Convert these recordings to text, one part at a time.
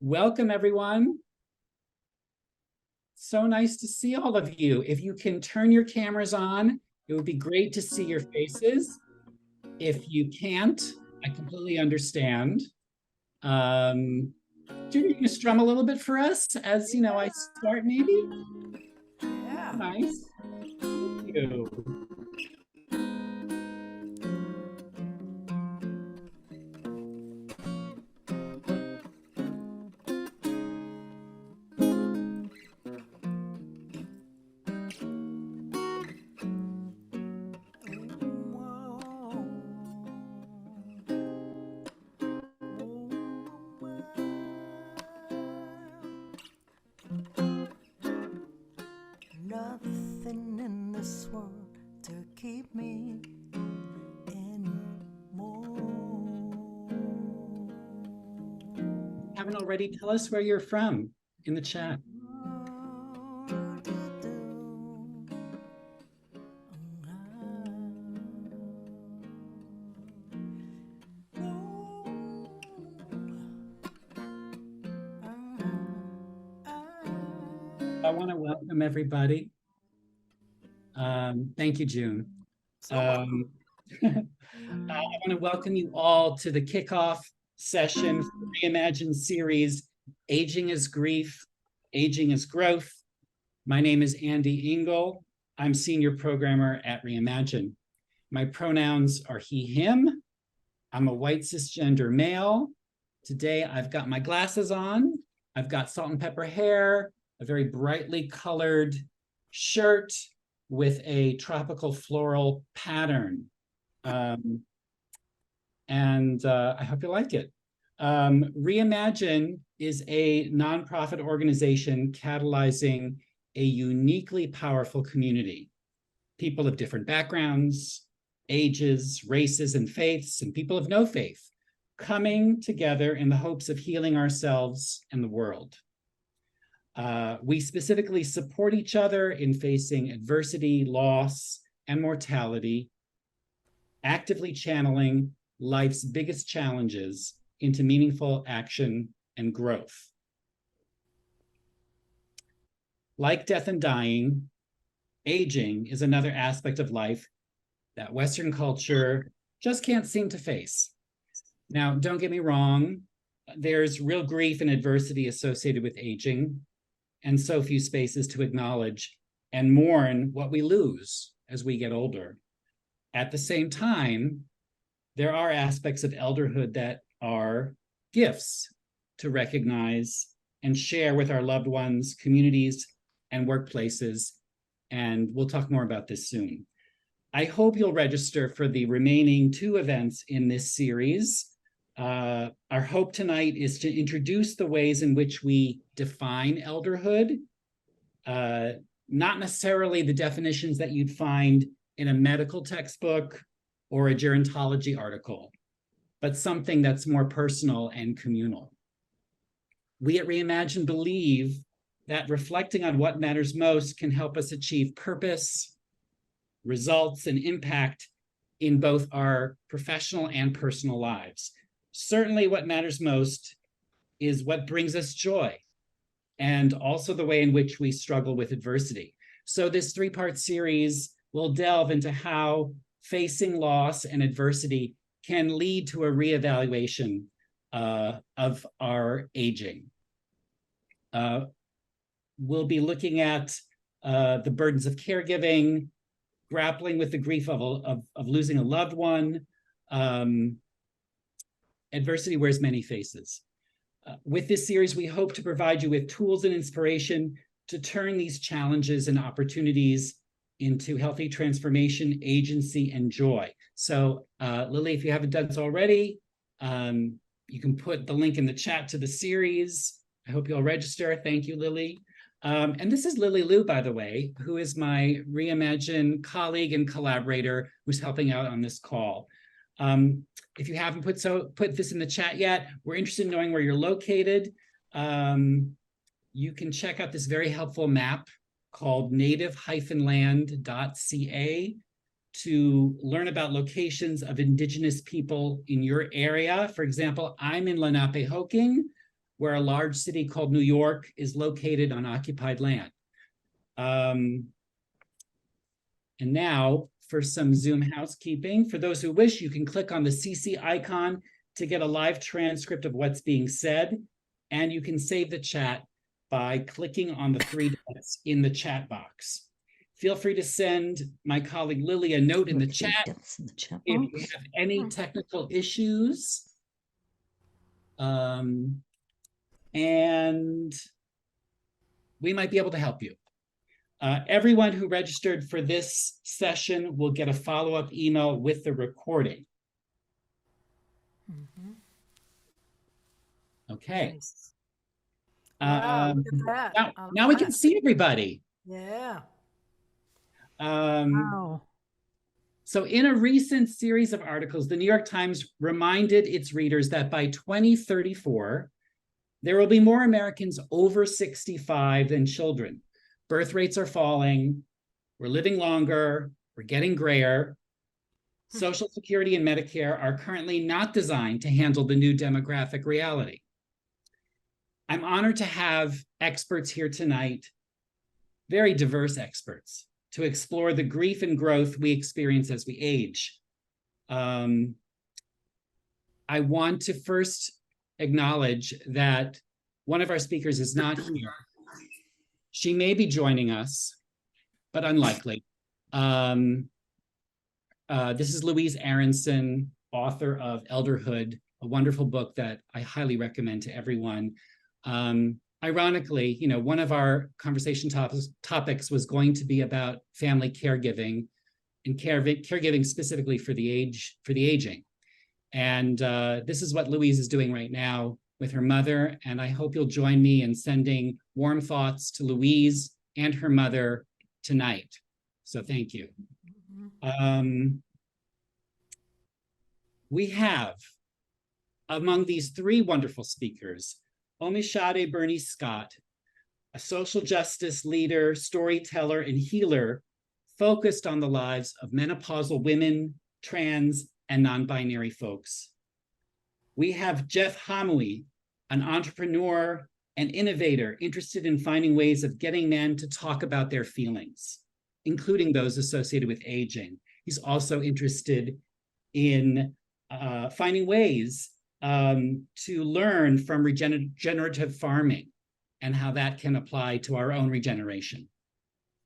Welcome, everyone. So nice to see all of you. If you can turn your cameras on, it would be great to see your faces. If you can't, I completely understand. June, you can strum a little bit for us as you know I start, maybe? Yeah. Nice. Thank you. Nothing in this world to keep me anymore. Haven't already, tell us where you're from in the chat. I want to welcome everybody. Thank you, June. I want to welcome you all to the kickoff session for the Reimagine series, Aging is Grief, Aging is Growth. My name is Andy Engel. I'm senior programmer at Reimagine. My pronouns are he, him. I'm a white cisgender male. Today, I've got my glasses on. I've got salt and pepper hair, a very brightly colored shirt with a tropical floral pattern. I hope you like it. Reimagine is a nonprofit organization catalyzing a uniquely powerful community. People of different backgrounds, ages, races, and faiths, and people of no faith, coming together in the hopes of healing ourselves and the world. We specifically support each other in facing adversity, loss, and mortality, actively channeling life's biggest challenges into meaningful action and growth. Like death and dying, aging is another aspect of life that Western culture just can't seem to face. Now, don't get me wrong, there's real grief and adversity associated with aging, and so few spaces to acknowledge and mourn what we lose as we get older. At the same time, there are aspects of elderhood that are gifts to recognize and share with our loved ones, communities, and workplaces, and we'll talk more about this soon. I hope you'll register for the remaining 2 events in this series. Our hope tonight is to introduce the ways in which we define elderhood, not necessarily the definitions that you'd find in a medical textbook or a gerontology article, but something that's more personal and communal. We at Reimagine believe that reflecting on what matters most can help us achieve purpose, results, and impact in both our professional and personal lives. Certainly what matters most is what brings us joy, and also the way in which we struggle with adversity. So this 3-part series will delve into how facing loss and adversity can lead to a reevaluation of our aging. We'll be looking at the burdens of caregiving, grappling with the grief of losing a loved one. Adversity wears many faces. With this series, we hope to provide you with tools and inspiration to turn these challenges and opportunities into healthy transformation, agency, and joy. So Lily, if you haven't done so already, you can put the link in the chat to the series. I hope you'll register. Thank you, Lily. And this is Lily Liu, by the way, who is my Reimagine colleague and collaborator who's helping out on this call. If you haven't put this in the chat yet, we're interested in knowing where you're located. You can check out this very helpful map called native-land.ca to learn about locations of Indigenous people in your area. For example, I'm in Lenapehoking, where a large city called New York is located on occupied land. And now for some Zoom housekeeping. For those who wish, you can click on the CC icon to get a live transcript of what's being said. And you can save the chat by clicking on the three dots in the chat box. Feel free to send my colleague Lily a note in the chat if you have any technical issues. And we might be able to help you. Everyone who registered for this session will get a follow-up email with the recording. Okay. Nice. Wow, look at that. Now we can see everybody. Yeah. Wow. So in a recent series of articles, the New York Times reminded its readers that by 2034, there will be more Americans over 65 than children. Birth rates are falling, we're living longer, we're getting grayer. Social Security and Medicare are currently not designed to handle the new demographic reality. I'm honored to have experts here tonight, very diverse experts, to explore the grief and growth we experience as we age. I want to first acknowledge that one of our speakers is not here. She may be joining us, but unlikely. This is Louise Aronson, author of Elderhood, a wonderful book that I highly recommend to everyone. Ironically, one of our conversation topics was going to be about family caregiving and caregiving specifically for the aging. And this is what Louise is doing right now with her mother. And I hope you'll join me in sending warm thoughts to Louise and her mother tonight. So thank you. We have, among these three wonderful speakers, Omisade Burney-Scott, a social justice leader, storyteller, and healer focused on the lives of menopausal women, trans, and non-binary folks. We have Jeff Hamaoui, an entrepreneur and innovator interested in finding ways of getting men to talk about their feelings, including those associated with aging. He's also interested in finding ways to learn from regenerative farming and how that can apply to our own regeneration.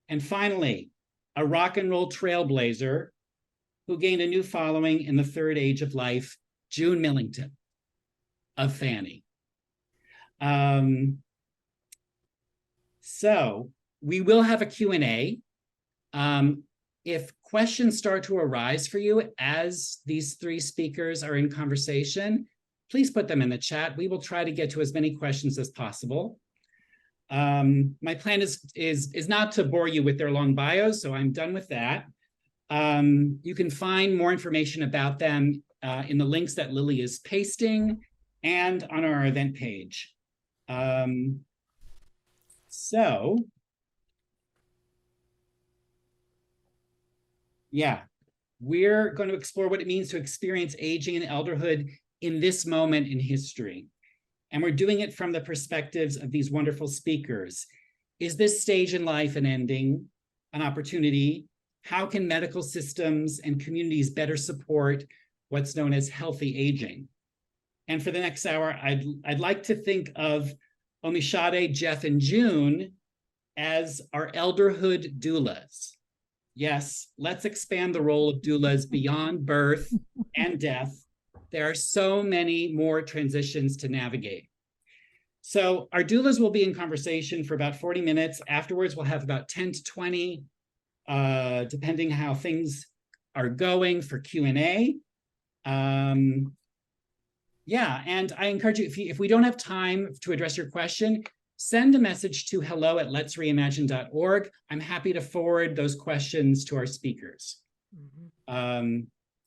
And finally, a rock and roll trailblazer who gained a new following in the third age of life, June Millington of Fanny. So we will have a Q&A. If questions start to arise for you as these three speakers are in conversation, please put them in the chat. We will try to get to as many questions as possible. My plan is not to bore you with their long bios, so I'm done with that. You can find more information about them in the links that Lily is pasting and on our event page. Yeah, we're going to explore what it means to experience aging and elderhood in this moment in history. And we're doing it from the perspectives of these wonderful speakers. Is this stage in life an ending, an opportunity? How can medical systems and communities better support what's known as healthy aging? And for the next hour, I'd like to think of Omisade, Jeff, and June as our elderhood doulas. Yes, let's expand the role of doulas beyond birth and death. There are so many more transitions to navigate. So our doulas will be in conversation for about 40 minutes. Afterwards, we'll have about 10 to 20, depending how things are going for Q&A. Yeah, and I encourage you, if we don't have time to address your question, send a message to hello@letsreimagine.org. I'm happy to forward those questions to our speakers.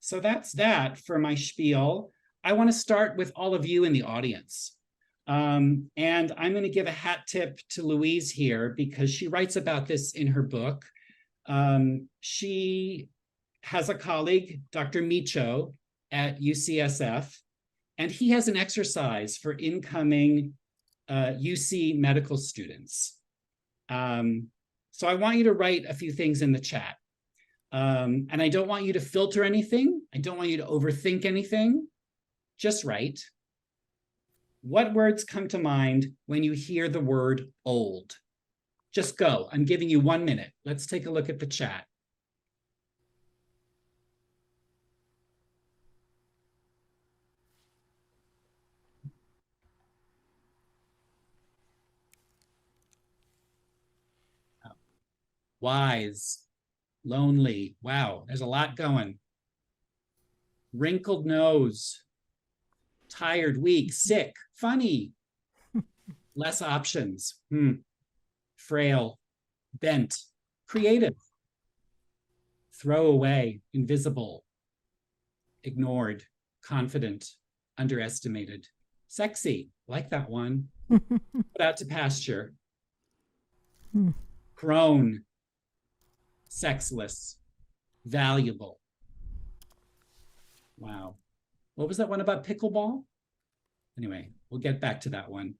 So that's that for my spiel. I want to start with all of you in the audience. And I'm going to give a hat tip to Louise here because she writes about this in her book. She has a colleague, Dr. Micho, at UCSF, and he has an exercise for incoming UC medical students. So I want you to write a few things in the chat. And I don't want you to filter anything. I don't want you to overthink anything. Just write. What words come to mind when you hear the word old? Just go. I'm giving you 1 minute. Let's take a look at the chat. Wise, lonely. Wow, there's a lot going. Wrinkled nose, tired, weak, sick, funny. Less options. Frail, bent, creative. Throw away, invisible, ignored, confident, underestimated. Sexy, like that one. Put out to pasture. Grown, sexless, valuable. Wow. What was that one about pickleball? Anyway, we'll get back to that one.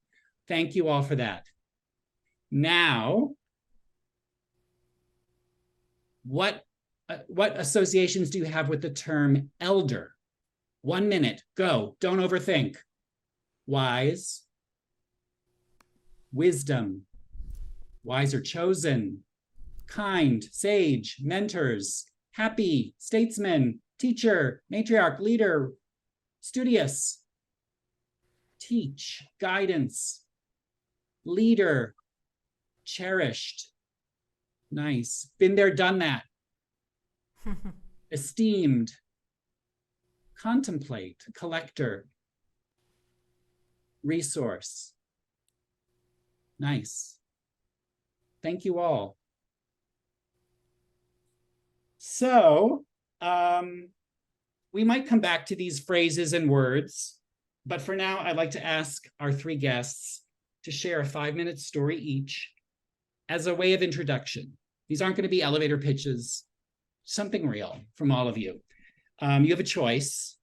Thank you all for that. Now, what associations do you have with the term elder? 1 minute, go, don't overthink. Wise, wisdom, wise or chosen, kind, sage, mentors, happy, statesman, teacher, matriarch, leader, studious, teach, guidance, leader, cherished, nice, been there, done that, esteemed, contemplate, collector, resource, nice. Thank you all. So we might come back to these phrases and words, but for now, I'd like to ask our 3 guests to share a 5-minute story each as a way of introduction. These aren't going to be elevator pitches, something real from all of you. You have a choice.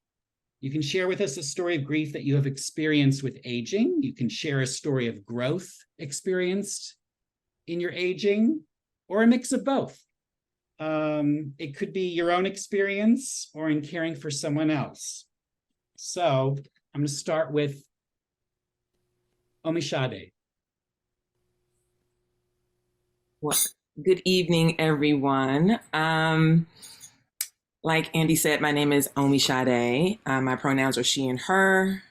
You can share with us a story of grief that you have experienced with aging. You can share a story of growth experienced in your aging, or a mix of both. It could be your own experience or in caring for someone else. So I'm going to start with Omisade. Well, good evening, everyone. Like Andy said, my name is Omisade. My pronouns are she and her.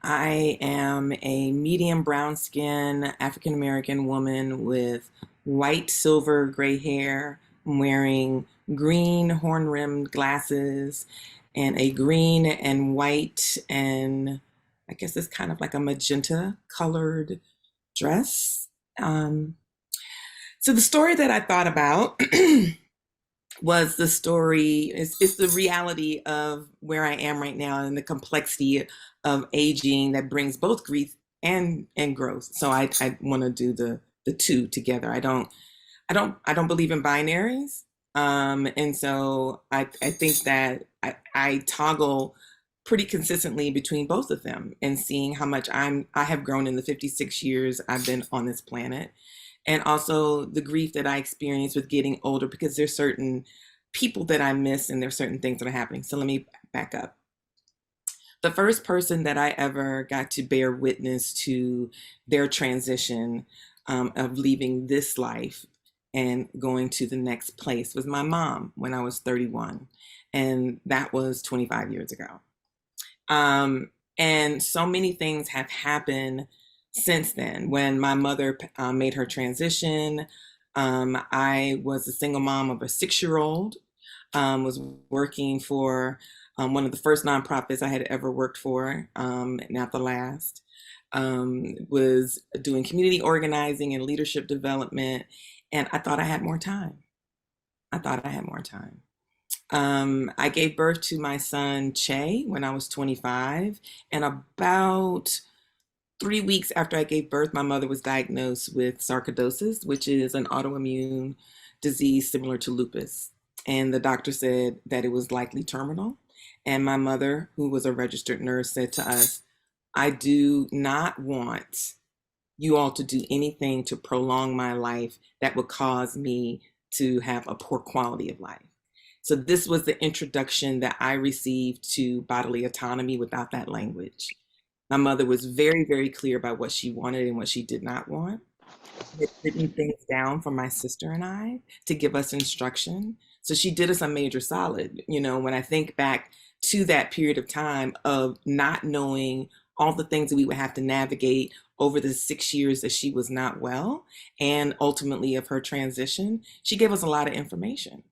I am a medium brown skin African-American woman with white, silver, gray hair. I'm wearing green horn-rimmed glasses and a green and white and I guess it's kind of like a magenta colored dress. So the story that I thought about was the story, it's the reality of where I am right now and the complexity of aging that brings both grief and growth. So I want to do the two together. I don't believe in binaries. And so I think that I toggle pretty consistently between both of them and seeing how much I have grown in the 56 years I've been on this planet. And also the grief that I experience with getting older, because there's certain people that I miss and there's certain things that are happening. So let me back up. The first person that I ever got to bear witness to their transition of leaving this life and going to the next place was my mom when I was 31. And that was 25 years ago. And so many things have happened since then. When my mother made her transition, I was a single mom of a 6-year-old, was working for one of the first nonprofits I had ever worked for, not the last, was doing community organizing and leadership development. And I thought I had more time. I gave birth to my son, Che, when I was 25. And about 3 weeks after I gave birth, my mother was diagnosed with sarcoidosis, which is an autoimmune disease similar to lupus. And the doctor said that it was likely terminal. And my mother, who was a registered nurse, said to us, I do not want you all to do anything to prolong my life that would cause me to have a poor quality of life. So this was the introduction that I received to bodily autonomy without that language. My mother was very, very clear about what she wanted and what she did not want. Had written things down for my sister and I to give us instruction. So she did us a major solid. You know, when I think back to that period of time of not knowing all the things that we would have to navigate over the 6 years that she was not well, and ultimately of her transition, she gave us a lot of information.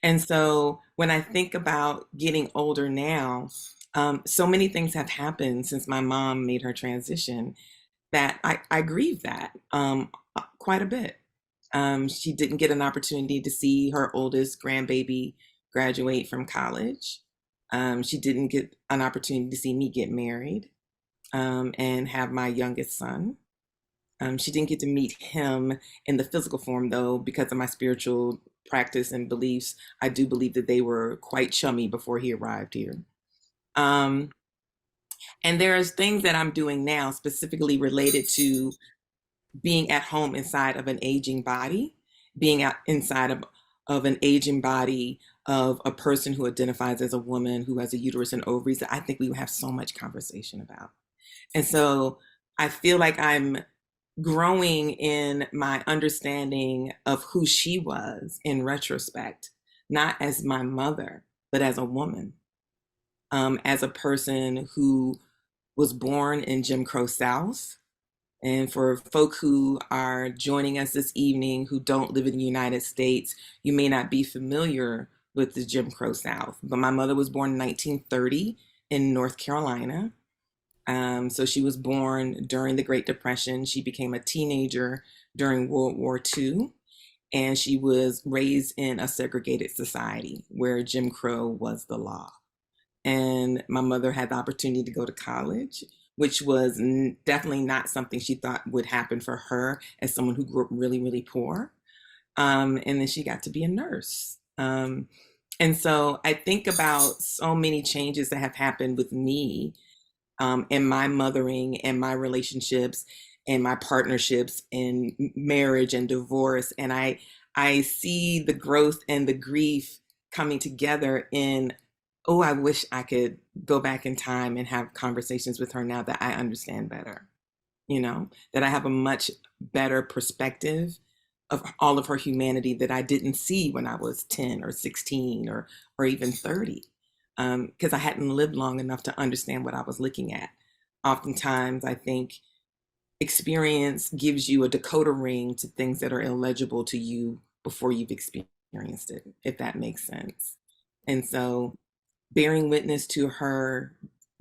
And so when I think about getting older now, so many things have happened since my mom made her transition that I grieve that quite a bit. She didn't get an opportunity to see her oldest grandbaby graduate from college. She didn't get an opportunity to see me get married and have my youngest son. She didn't get to meet him in the physical form, though, because of my spiritual practice and beliefs. I do believe that they were quite chummy before he arrived here. Um, and there's things that I'm doing now specifically related to being at home inside of an aging body, being out inside of an aging body of a person who identifies as a woman who has a uterus and ovaries that I think we would have so much conversation about. And so I feel like I'm growing in my understanding of who she was in retrospect, not as my mother, but as a woman, as a person who was born in Jim Crow South. And for folk who are joining us this evening who don't live in the United States, you may not be familiar with the Jim Crow South. But my mother was born in 1930 in North Carolina. So she was born during the Great Depression. She became a teenager during World War II. And she was raised in a segregated society where Jim Crow was the law. And my mother had the opportunity to go to college, which was definitely not something she thought would happen for her as someone who grew up really, really poor. And then she got to be a nurse. And so I think about so many changes that have happened with me in my mothering and my relationships and my partnerships and marriage and divorce. And I see the growth and the grief coming together in, oh, I wish I could go back in time and have conversations with her now that I understand better, you know, that I have a much better perspective of all of her humanity that I didn't see when I was 10 or 16 or even 30, because I hadn't lived long enough to understand what I was looking at. Oftentimes, I think experience gives you a decoder ring to things that are illegible to you before you've experienced it, if that makes sense. And so bearing witness to her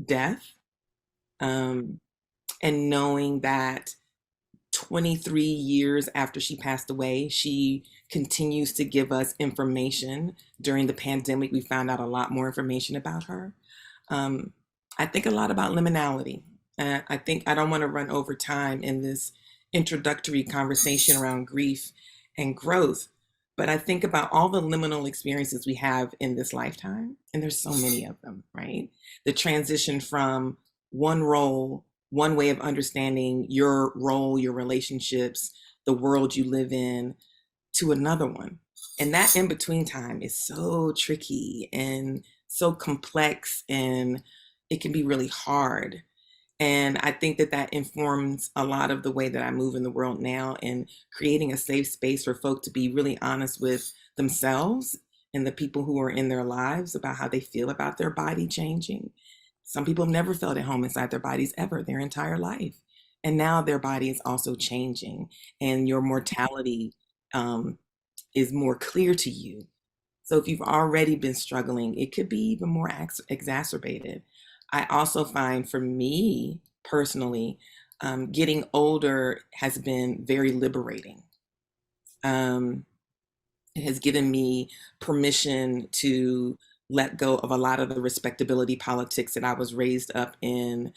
death, and knowing that 23 years after she passed away, she continues to give us information. During the pandemic, we found out a lot more information about her. I think a lot about liminality. I think I don't want to run over time in this introductory conversation around grief and growth, but I think about all the liminal experiences we have in this lifetime, and there's so many of them, right? The transition from one role, one way of understanding your role, your relationships, the world you live in, to another one. And that in between time is so tricky and so complex, and it can be really hard. And I think that that informs a lot of the way that I move in the world now, and creating a safe space for folk to be really honest with themselves and the people who are in their lives about how they feel about their body changing. Some people have never felt at home inside their bodies ever, their entire life. And now their body is also changing, and your mortality is more clear to you. So if you've already been struggling, it could be even more exacerbated. I also find for me personally, getting older has been very liberating. It has given me permission to let go of a lot of the respectability politics that I was raised up in,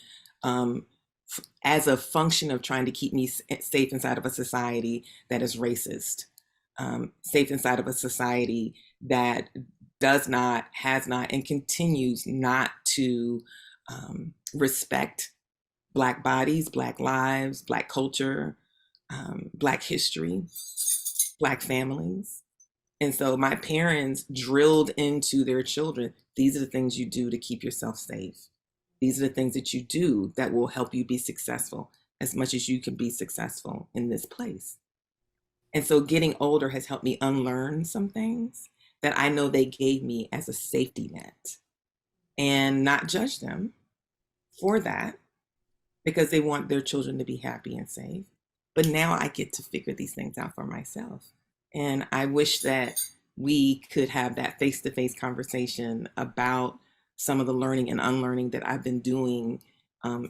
as a function of trying to keep me safe inside of a society that is racist, safe inside of a society that does not, has not, and continues not to respect Black bodies, Black lives, Black culture, Black history, Black families. And so my parents drilled into their children, these are the things you do to keep yourself safe. These are the things that you do that will help you be successful as much as you can be successful in this place. And so getting older has helped me unlearn some things that I know they gave me as a safety net, and not judge them for that, because they want their children to be happy and safe. But now I get to figure these things out for myself. And I wish that we could have that face-to-face conversation about some of the learning and unlearning that I've been doing,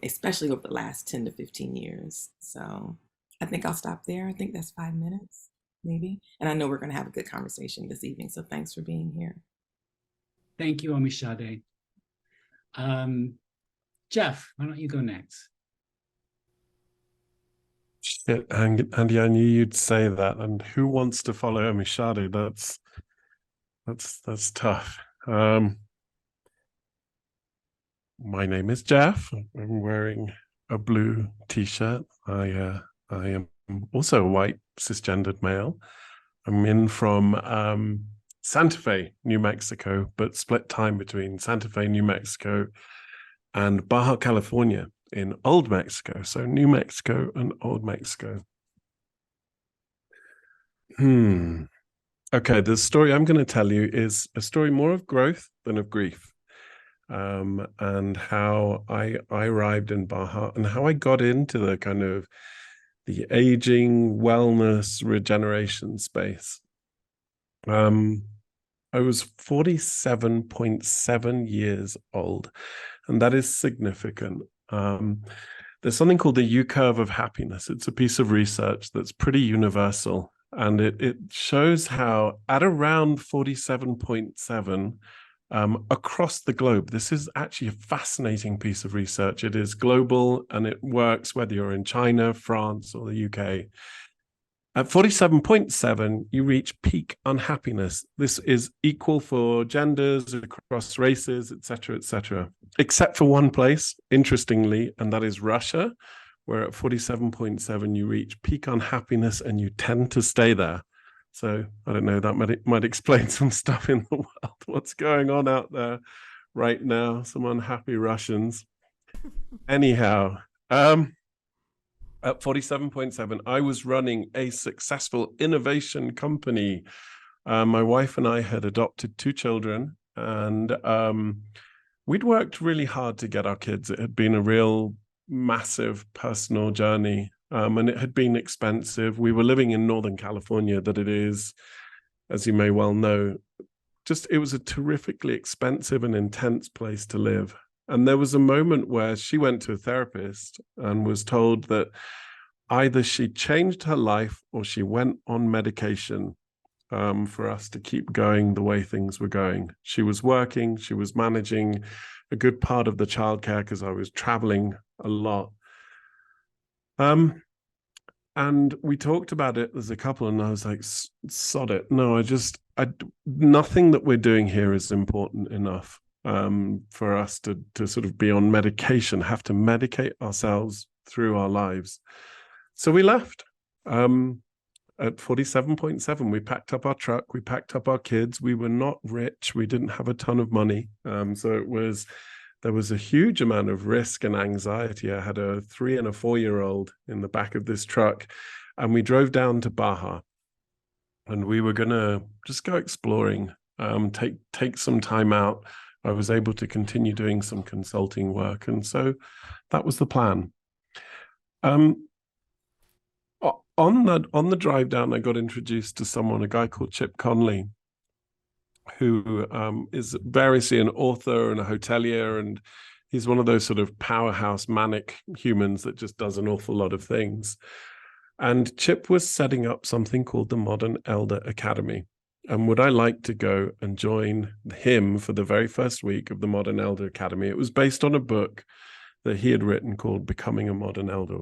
especially over the last 10 to 15 years. So I think I'll stop there. I think that's 5 minutes, maybe. And I know we're going to have a good conversation this evening. So thanks for being here. Thank you, Omisade. Jeff, why don't you go next? Shit, Andy, I knew you'd say that. And who wants to follow Omisade? That's tough. My name is Jeff. I'm wearing a blue t-shirt. I am also a white cisgendered male. I'm in from Santa Fe, New Mexico, but split time between Santa Fe, New Mexico, and Baja California in Old Mexico. So New Mexico and Old Mexico. Okay, the story I'm going to tell you is a story more of growth than of grief. And how I arrived in Baja and how I got into the kind of the aging, wellness, regeneration space. I was 47.7 years old, and that is significant. There's something called the U-curve of happiness. It's a piece of research that's pretty universal, and it shows how at around 47.7, across the globe, this is actually a fascinating piece of research. It is global, and it works whether you're in China, France, or the UK. At 47.7, you reach peak unhappiness. This is equal for genders, across races, etc., etc., except for one place, interestingly, and that is Russia, where at 47.7, you reach peak unhappiness and you tend to stay there. So I don't know, that might explain some stuff in the world, what's going on out there right now, some unhappy Russians. Anyhow, at 47.7, I was running a successful innovation company. My wife and I had adopted 2 children, and we'd worked really hard to get our kids. It had been a real massive personal journey, and it had been expensive. We were living in Northern California, that it is, as you may well know, it was a terrifically expensive and intense place to live. And there was a moment where she went to a therapist and was told that either she changed her life or she went on medication for us to keep going the way things were going. She was working, she was managing a good part of the childcare because I was traveling a lot. And we talked about it as a couple, and I was like, sod it. No, nothing that we're doing here is important enough for us to sort of be on medication, have to medicate ourselves through our lives. So we left. At 47.7, we packed up our truck, we packed up our kids. We were not rich. We didn't have a ton of money. So there was a huge amount of risk and anxiety. I had a 3 and a 4-year-old in the back of this truck, and we drove down to Baja, and we were going to just go exploring, take some time out. I was able to continue doing some consulting work. And so that was the plan. On the drive down, I got introduced to a guy called Chip Conley, who is variously an author and a hotelier, and he's one of those sort of powerhouse manic humans that just does an awful lot of things. And Chip was setting up something called the Modern Elder Academy. And would I like to go and join him for the very first week of the Modern Elder Academy? It was based on a book that he had written called Becoming a Modern Elder.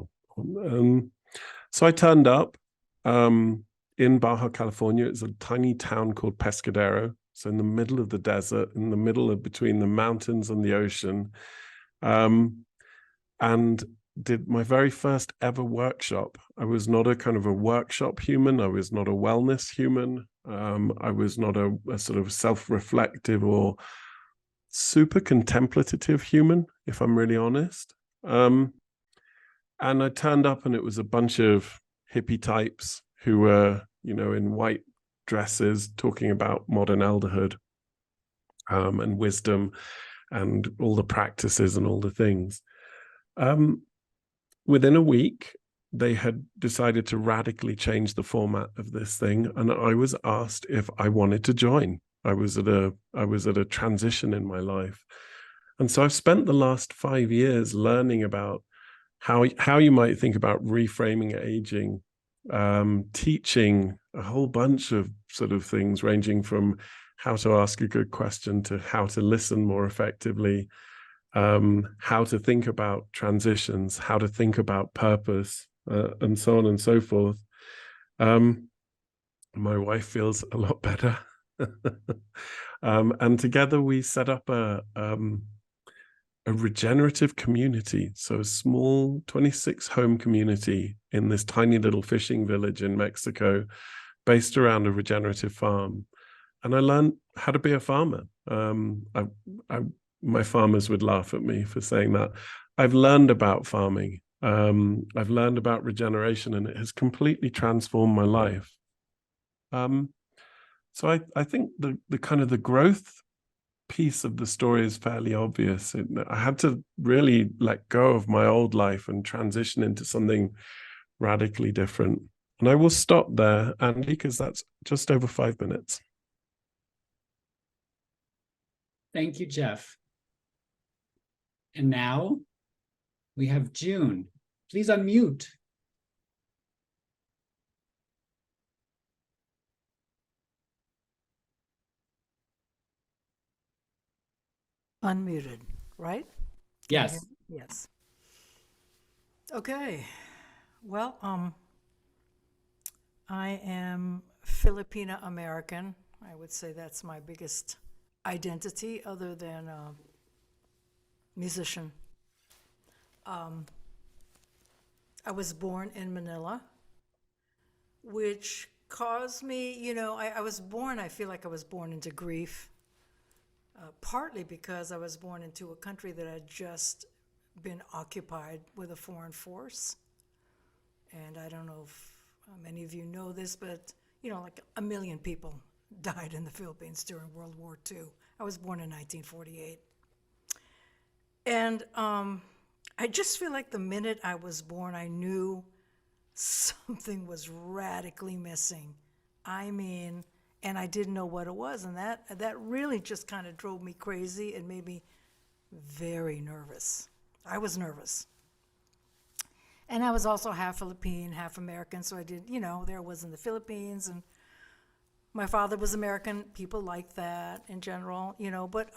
So I turned up in Baja California. It's a tiny town called Pescadero. So in the middle of the desert, in the middle of between the mountains and the ocean. And did my very first ever workshop. I was not a kind of a workshop human. I was not a wellness human. I was not a sort of self-reflective or super contemplative human, if I'm really honest. And I turned up and it was a bunch of hippie types who were, in white dresses talking about modern elderhood, and wisdom and all the practices and all the things. Within a week, they had decided to radically change the format of this thing, and I was asked if I wanted to join. I was at a transition in my life, and so I've spent the last 5 years learning about how you might think about reframing aging, teaching a whole bunch of sort of things, ranging from how to ask a good question to how to listen more effectively, how to think about transitions, how to think about purpose, and so on and so forth. My wife feels a lot better. And together we set up a regenerative community, so a small 26 home community in this tiny little fishing village in Mexico, based around a regenerative farm. And I learned how to be a farmer. My farmers would laugh at me for saying that. I've learned about farming. I've learned about regeneration, and it has completely transformed my life. So I think the kind of the growth piece of the story is fairly obvious. I had to really let go of my old life and transition into something radically different. And I will stop there, Andy, because that's just over 5 minutes. Thank you, Jeff. And now we have June. Please unmute. Unmuted, right? Yes. Yes. Okay. Well, I am Filipina American. I would say that's my biggest identity, other than musician. I was born in Manila, which caused me, I feel like I was born into grief, partly because I was born into a country that had just been occupied with a foreign force. And I don't know if many of you know this, but, like 1 million people died in the Philippines during World War II. I was born in 1948. And I just feel like the minute I was born, I knew something was radically missing. I mean, and I didn't know what it was. And that really just kind of drove me crazy and made me very nervous. I was nervous. And I was also half Philippine, half American, so I did, there I was in the Philippines, and my father was American. People like that in general, but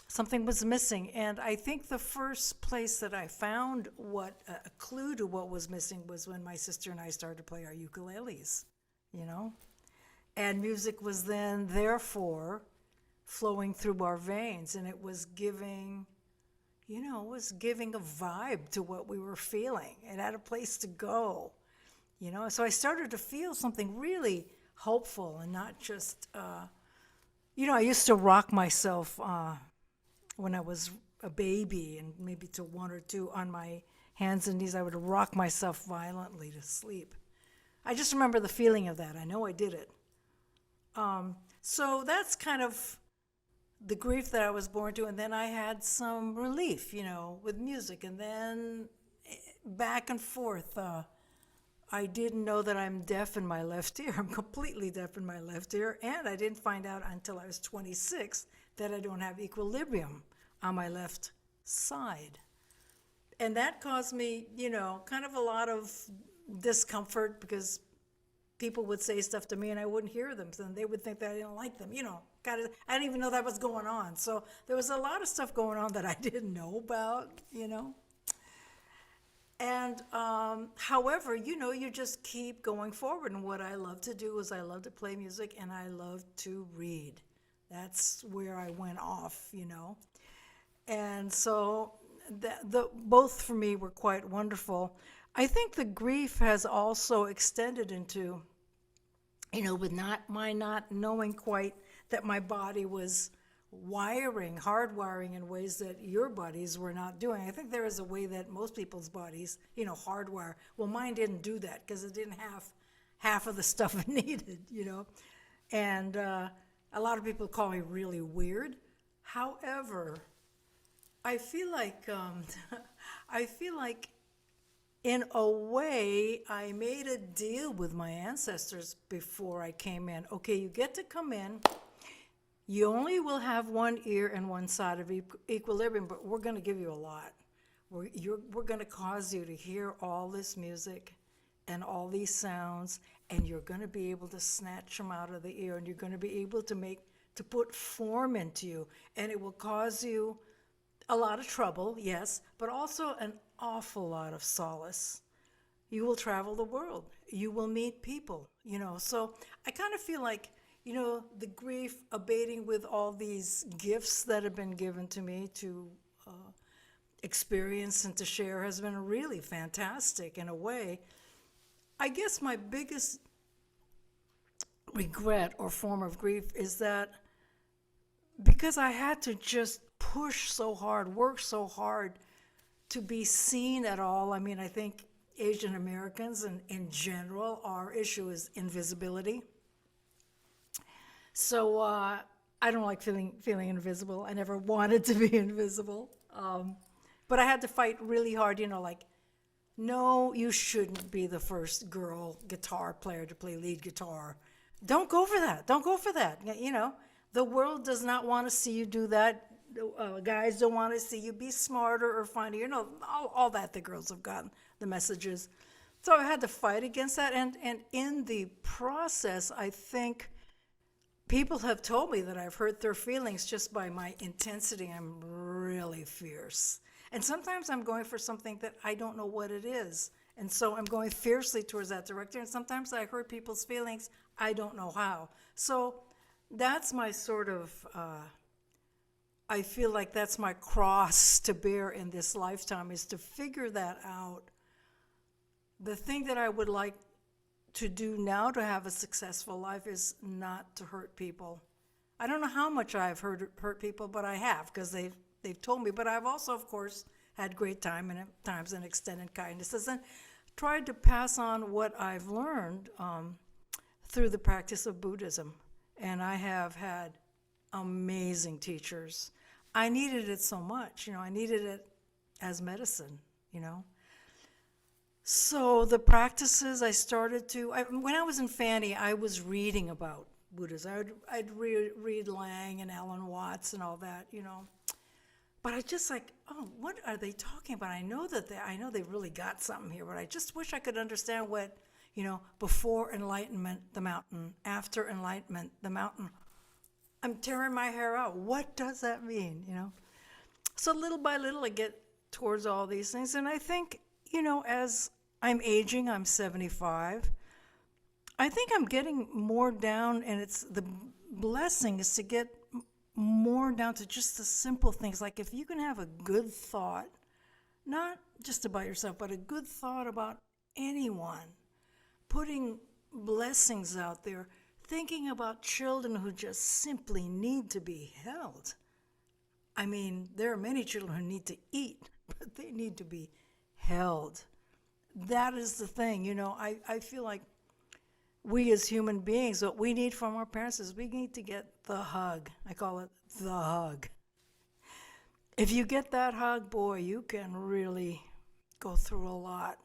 something was missing. And I think the first place that I found a clue to what was missing was when my sister and I started to play our ukuleles, and music was then, therefore, flowing through our veins, and it was giving a vibe to what we were feeling. It had a place to go, So I started to feel something really hopeful, and not just, I used to rock myself when I was a baby, and maybe to 1 or 2 on my hands and knees. I would rock myself violently to sleep. I just remember the feeling of that. I know I did it. So that's kind of the grief that I was born to, and then I had some relief, with music, and then back and forth. I didn't know that I'm deaf in my left ear. I'm completely deaf in my left ear, and I didn't find out until I was 26 that I don't have equilibrium on my left side. And that caused me, kind of a lot of discomfort, because people would say stuff to me and I wouldn't hear them, and they would think that I didn't like them, I didn't even know that was going on. So there was a lot of stuff going on that I didn't know about, And however, you just keep going forward. And what I love to do is I love to play music, and I love to read. That's where I went off, And so both for me were quite wonderful. I think the grief has also extended into, with not knowing quite that my body was hardwiring in ways that your bodies were not doing. I think there is a way that most people's bodies, hardwire. Well, mine didn't do that because it didn't have half of the stuff it needed, And a lot of people call me really weird. However, I feel like in a way I made a deal with my ancestors before I came in. Okay, you get to come in. You only will have one ear and one side of equilibrium, but we're going to give you a lot. We're going to cause you to hear all this music and all these sounds, and you're going to be able to snatch them out of the ear, and you're going to be able to put form into you, and it will cause you a lot of trouble, yes, but also an awful lot of solace. You will travel the world. You will meet people, So I kind of feel like, the grief abating with all these gifts that have been given to me to experience and to share has been really fantastic in a way. I guess my biggest regret or form of grief is that because I had to just push so hard, work so hard to be seen at all. I mean, I think Asian Americans and in general, our issue is invisibility. So I don't like feeling invisible. I never wanted to be invisible. But I had to fight really hard, no, you shouldn't be the first girl guitar player to play lead guitar. Don't go for that. Don't go for that. The world does not want to see you do that. Guys don't want to see you be smarter or funnier. All that the girls have gotten, the messages. So I had to fight against that. And in the process, I think people have told me that I've hurt their feelings just by my intensity. I'm really fierce. And sometimes I'm going for something that I don't know what it is. And so I'm going fiercely towards that director. And sometimes I hurt people's feelings. I don't know how. So that's my sort of, I feel like that's my cross to bear in this lifetime, is to figure that out. The thing that I would like to do now to have a successful life is not to hurt people. I don't know how much I've hurt people, but I have, because they've told me. But I've also, of course, had great times and extended kindnesses, and tried to pass on what I've learned through the practice of Buddhism. And I have had amazing teachers. I needed it so much, I needed it as medicine, So the practices I started to, when I was in Fanny, I was reading about Buddhism. I'd read Lang and Alan Watts and all that, But I just what are they talking about? I know they really got something here, but I just wish I could understand what, before enlightenment, the mountain, after enlightenment, the mountain. I'm tearing my hair out. What does that mean, So little by little, I get towards all these things. And I think, as I'm aging, I'm 75. I think I'm getting more down, and it's the blessing is to get more down to just the simple things. Like if you can have a good thought, not just about yourself, but a good thought about anyone, putting blessings out there, thinking about children who just simply need to be held. I mean, there are many children who need to eat, but they need to be held. That is the thing, I feel like we as human beings, what we need from our parents is we need to get the hug. I call it the hug. If you get that hug, boy, you can really go through a lot.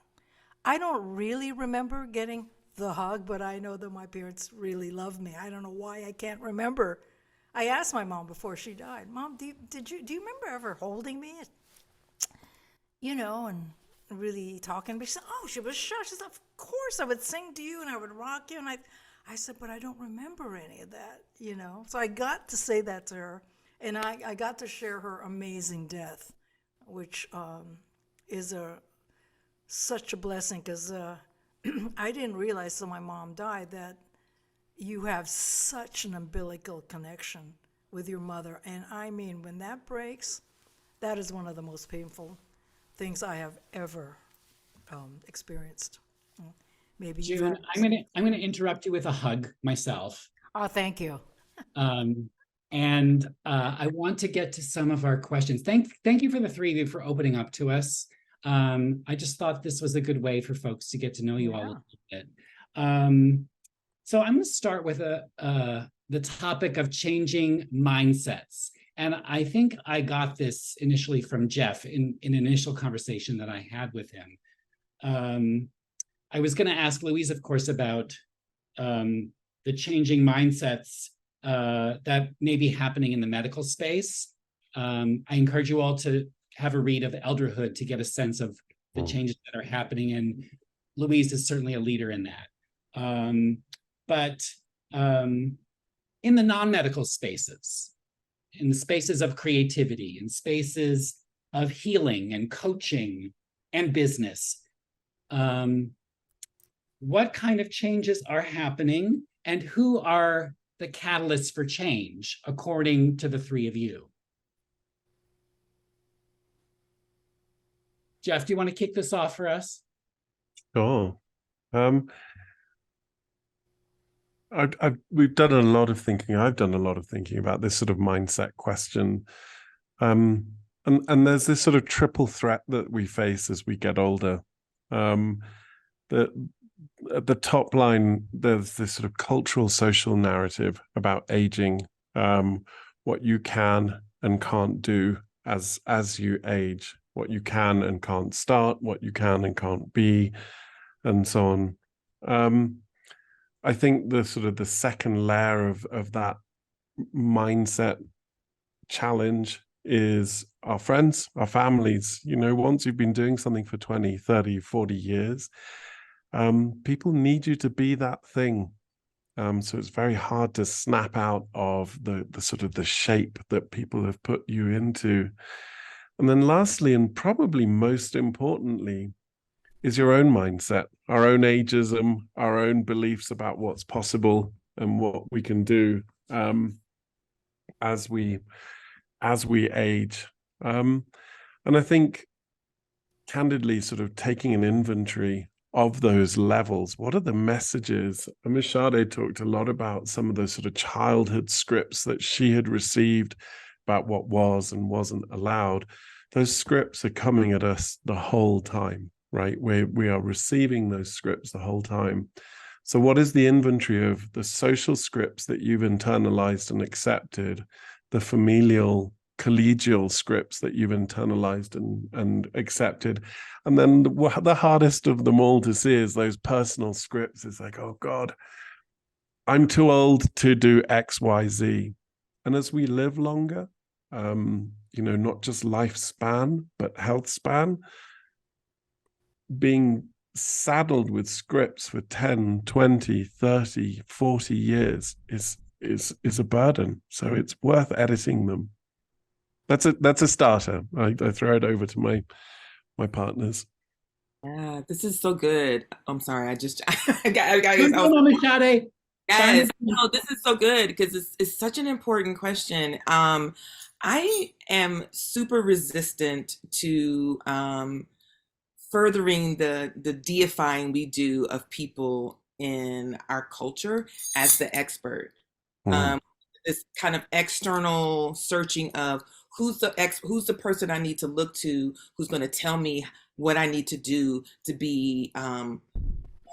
I don't really remember getting the hug, but I know that my parents really loved me. I don't know why I can't remember. I asked my mom before she died, Mom, do you remember ever holding me? And really talking. But she said, she was shocked. She said, of course I would sing to you and I would rock you. And I said, but I don't remember any of that, So I got to say that to her. And I got to share her amazing death, which is such a blessing, because I didn't realize till my mom died that you have such an umbilical connection with your mother. And I mean, when that breaks, that is one of the most painful things I have ever experienced. Maybe you've June, had. I'm gonna interrupt you with a hug myself. Oh, thank you. Um, I want to get to some of our questions. Thank you for the three of you for opening up to us. I just thought this was a good way for folks to get to know you all a Yeah. little bit. So I'm going to start with the topic of changing mindsets. And I think I got this initially from Jeff in an initial conversation that I had with him. I was going to ask Louise, of course, about the changing mindsets that may be happening in the medical space. I encourage you all to have a read of Elderhood to get a sense of the changes that are happening. And Louise is certainly a leader in that. But in the non-medical spaces, in the spaces of creativity, in spaces of healing and coaching and business, what kind of changes are happening and who are the catalysts for change, according to the three of you? Jeff, do you want to kick this off for us? Sure. We've done a lot of thinking. I've done a lot of thinking about this sort of mindset question. And there's this sort of triple threat that we face as we get older. At the top line, there's this sort of cultural social narrative about aging, what you can and can't do as you age, what you can and can't start, what you can and can't be, and so on. I think the sort of the second layer of that mindset challenge is our friends, our families. You know, once you've been doing something for 20, 30, 40 years, people need you to be that thing. So it's very hard to snap out of the sort of the shape that people have put you into. And then lastly, and probably most importantly, is your own mindset, our own ageism, our own beliefs about what's possible and what we can do as we age. And I think, candidly, sort of taking an inventory of those levels, what are the messages? Omisade talked a lot about some of those sort of childhood scripts that she had received about what was and wasn't allowed. Those scripts are coming at us the whole time, right? We are receiving those scripts the whole time. So what is the inventory of the social scripts that you've internalized and accepted, the familial, collegial scripts that you've internalized and accepted? And then the hardest of them all to see is those personal scripts. It's like, oh God, I'm too old to do X, Y, Z. And as we live longer, you know, not just lifespan, but health span, being saddled with scripts for 10, 20, 30, 40 years is a burden. So it's worth editing them. That's a starter. I throw it over to my partners. Yeah, this is so good. I'm sorry, I just Omisade. yes, no, this is so good because it's such an important question. I am super resistant to furthering the deifying we do of people in our culture as the expert. This kind of external searching of who's the person I need to look to, who's going to tell me what I need to do to be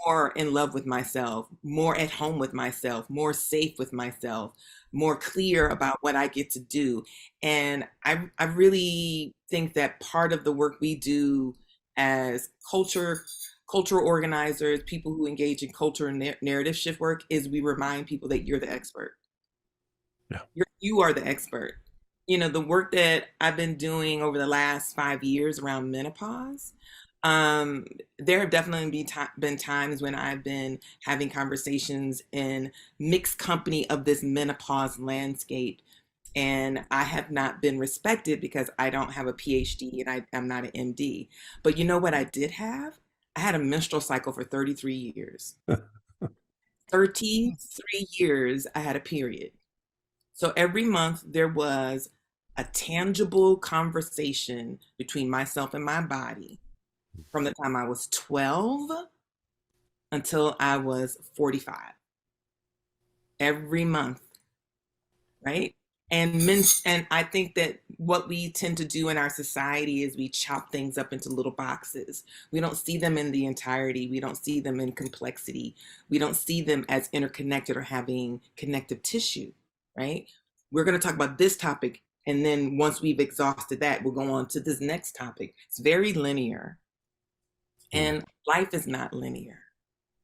more in love with myself, more at home with myself, more safe with myself, more clear about what I get to do. And I really think that part of the work we do as cultural organizers, people who engage in culture and narrative shift work, is we remind people that you're the expert. Yeah. You are the expert. You know, the work that I've been doing over the last 5 years around menopause, there have definitely been times when I've been having conversations in mixed company of this menopause landscape, and I have not been respected because I don't have a PhD and I'm not an MD. But you know what I did have? I had a menstrual cycle for 33 years. 33 years I had a period. So every month there was a tangible conversation between myself and my body from the time I was 12 until I was 45. Every month, right? And I think that what we tend to do in our society is we chop things up into little boxes. We don't see them in the entirety. We don't see them in complexity. We don't see them as interconnected or having connective tissue, right? We're going to talk about this topic, and then once we've exhausted that, we'll go on to this next topic. It's very linear, and life is not linear.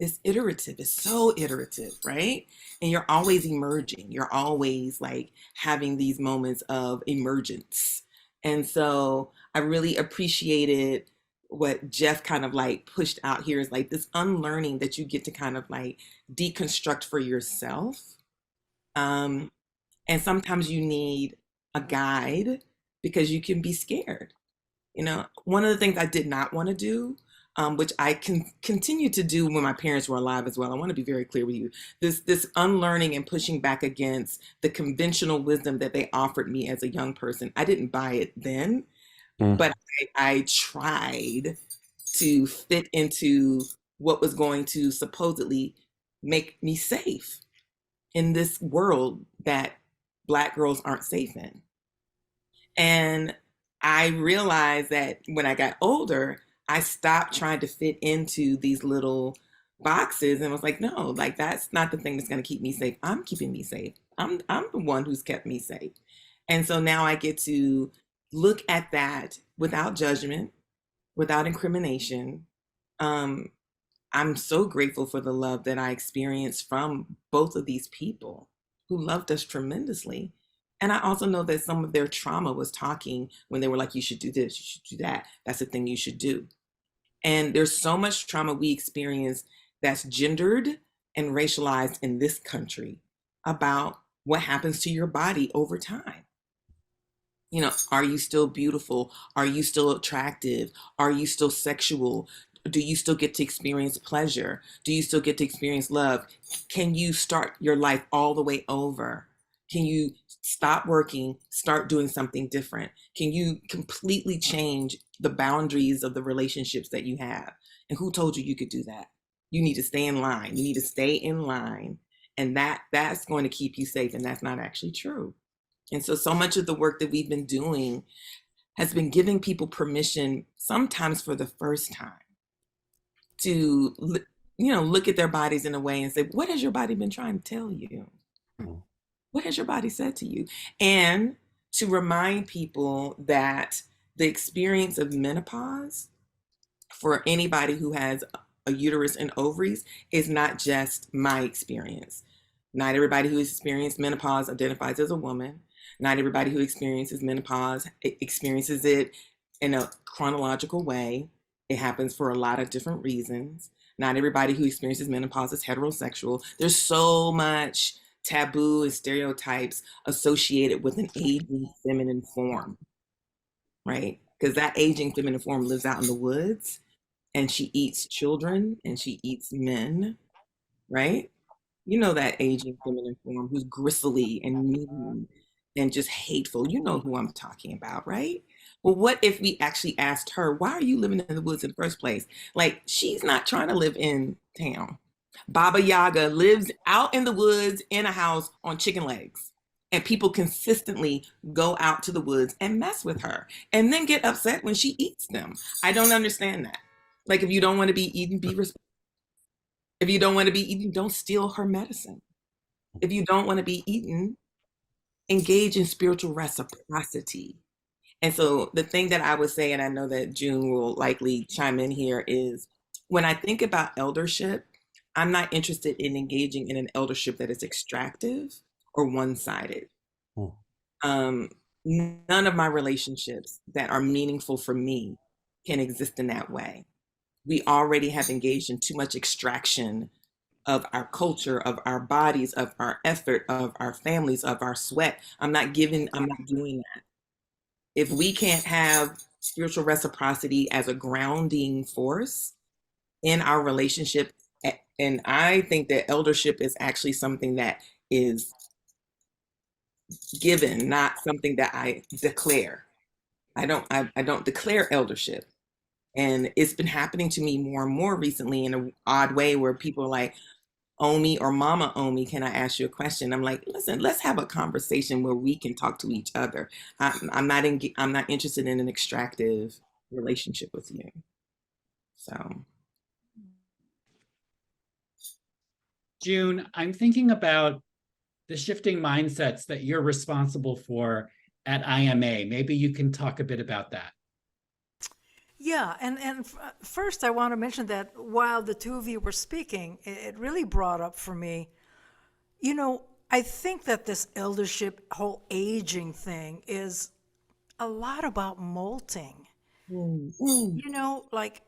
It's iterative. It's so iterative, right? And you're always emerging. You're always like having these moments of emergence. And so I really appreciated what Jeff kind of like pushed out here is like this unlearning that you get to kind of like deconstruct for yourself. And sometimes you need a guide because you can be scared. You know, one of the things I did not want to do, which I can continue to do when my parents were alive as well. I want to be very clear with you. This unlearning and pushing back against the conventional wisdom that they offered me as a young person. I didn't buy it then, but I tried to fit into what was going to supposedly make me safe in this world that Black girls aren't safe in. And I realized that when I got older, I stopped trying to fit into these little boxes and was like, no, like that's not the thing that's going to keep me safe. I'm keeping me safe. I'm the one who's kept me safe. And so now I get to look at that without judgment, without incrimination. I'm so grateful for the love that I experienced from both of these people who loved us tremendously. And I also know that some of their trauma was talking when they were like, you should do this, you should do that. That's the thing you should do. And there's so much trauma we experience that's gendered and racialized in this country about what happens to your body over time. You know, are you still beautiful? Are you still attractive? Are you still sexual? Do you still get to experience pleasure? Do you still get to experience love? Can you start your life all the way over? Can you stop working, start doing something different? Can you completely change the boundaries of the relationships that you have? And who told you could do that? You need to stay in line. You need to stay in line. And that's going to keep you safe. And that's not actually true. And so much of the work that we've been doing has been giving people permission, sometimes for the first time, to look at their bodies in a way and say, what has your body been trying to tell you? What has your body said to you? And to remind people that the experience of menopause for anybody who has a uterus and ovaries is not just my experience. Not everybody who has experienced menopause identifies as a woman. Not everybody who experiences menopause experiences it in a chronological way. It happens for a lot of different reasons. Not everybody who experiences menopause is heterosexual. There's so much taboo and stereotypes associated with an aging feminine form, right? Because that aging feminine form lives out in the woods and she eats children and she eats men, right? You know that aging feminine form who's gristly and mean and just hateful. You know who I'm talking about, right? Well, what if we actually asked her, why are you living in the woods in the first place? Like, she's not trying to live in town. Baba Yaga lives out in the woods in a house on chicken legs. And people consistently go out to the woods and mess with her and then get upset when she eats them. I don't understand that. Like, if you don't want to be eaten, be respectful. If you don't want to be eaten, don't steal her medicine. If you don't want to be eaten, engage in spiritual reciprocity. And so the thing that I would say, and I know that June will likely chime in here, is when I think about eldership, I'm not interested in engaging in an eldership that is extractive or one-sided. None of my relationships that are meaningful for me can exist in that way. We already have engaged in too much extraction of our culture, of our bodies, of our effort, of our families, of our sweat. I'm not doing that. If we can't have spiritual reciprocity as a grounding force in our relationship, and I think that eldership is actually something that is given, not something that I declare. I don't declare eldership. And it's been happening to me more and more recently in an odd way where people are like, Omi or Mama Omi, can I ask you a question? I'm like, listen, let's have a conversation where we can talk to each other. I'm not interested in an extractive relationship with you. So, June, I'm thinking about the shifting mindsets that you're responsible for at IMA. Maybe you can talk a bit about that. Yeah, and first I want to mention that while the two of you were speaking, it really brought up for me, I think that this eldership, whole aging thing is a lot about molting. Like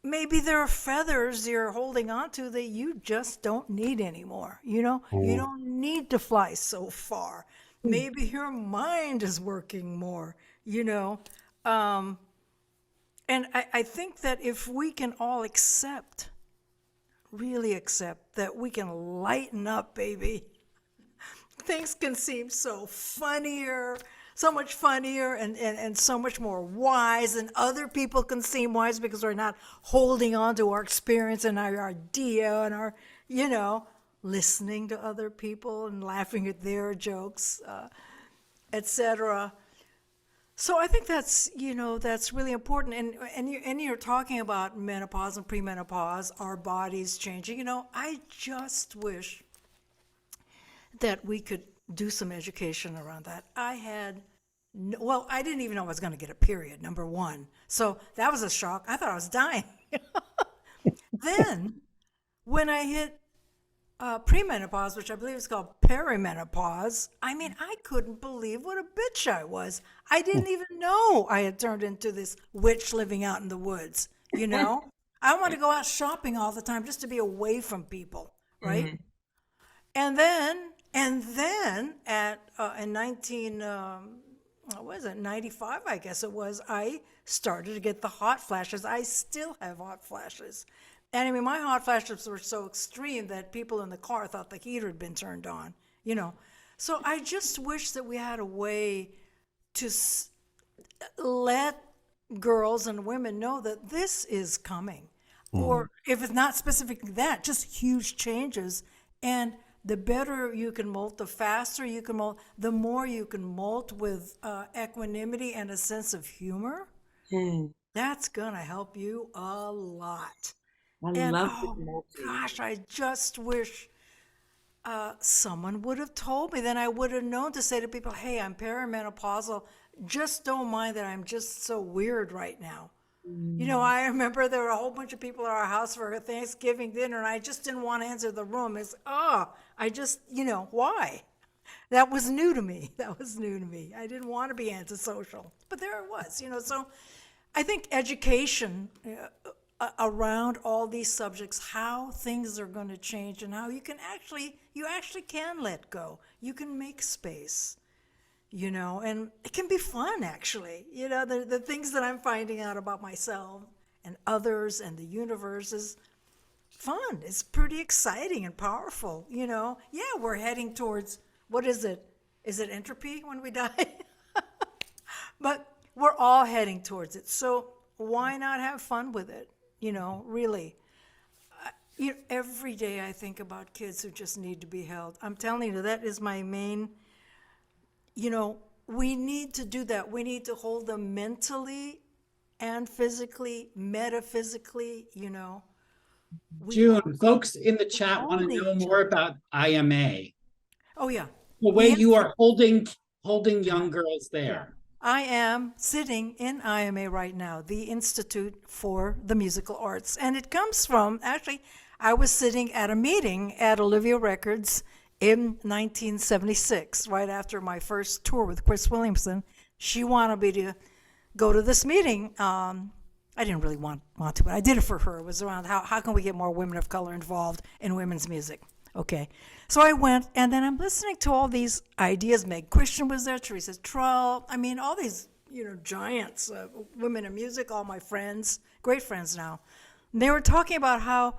maybe there are feathers you're holding on to that you just don't need anymore. You don't need to fly so far. Maybe your mind is working more, and I think that if we can all really accept that we can lighten up, baby, things can seem so much funnier and so much more wise, and other people can seem wise because we're not holding on to our experience and our idea and our, listening to other people and laughing at their jokes, etc. So I think that's really important. And you're talking about menopause and premenopause, our bodies changing. I just wish that we could do some education around that. I didn't even know I was going to get a period, number one. So that was a shock. I thought I was dying. Then when I hit premenopause, which I believe is called perimenopause, I couldn't believe what a bitch I was. I didn't even know I had turned into this witch living out in the woods, I want to go out shopping all the time just to be away from people, right? Mm-hmm. And then in 95, I guess it was, I started to get the hot flashes. I still have hot flashes. And my hot flashes were so extreme that people in the car thought the heater had been turned on, So I just wish that we had a way to let girls and women know that this is coming. Or if it's not specifically that, just huge changes. And the better you can molt, the faster you can molt, the more you can molt with equanimity and a sense of humor, that's going to help you a lot. I love gosh, I just wish someone would have told me. Then I would have known to say to people, hey, I'm perimenopausal. Just don't mind that I'm just so weird right now. I remember there were a whole bunch of people at our house for a Thanksgiving dinner, and I just didn't want to enter the room. I just, why? That was new to me. I didn't want to be antisocial, but there it was, So I think education around all these subjects, how things are going to change and how you actually can let go. You can make space, and it can be fun, actually. The things that I'm finding out about myself and others and the universe is fun. It's pretty exciting and powerful, Yeah, we're heading towards, what is it? Is it entropy when we die? But we're all heading towards it. So why not have fun with it? Really. Every day I think about kids who just need to be held. I'm telling you, that is my main, we need to do that. We need to hold them mentally and physically, metaphysically, June, folks in the chat want to know more about IMA. Oh, yeah. The way you are holding young girls there. I am sitting in IMA right now, the Institute for the Musical Arts. And it comes from, actually, I was sitting at a meeting at Olivia Records in 1976, right after my first tour with Chris Williamson. She wanted me to go to this meeting. I didn't really want to, but I did it for her. It was around how can we get more women of color involved in women's music? Okay. So I went, and then I'm listening to all these ideas. Meg Christian was there, Teresa Trull. All these, giants, women in music, all my friends, great friends now. And they were talking about how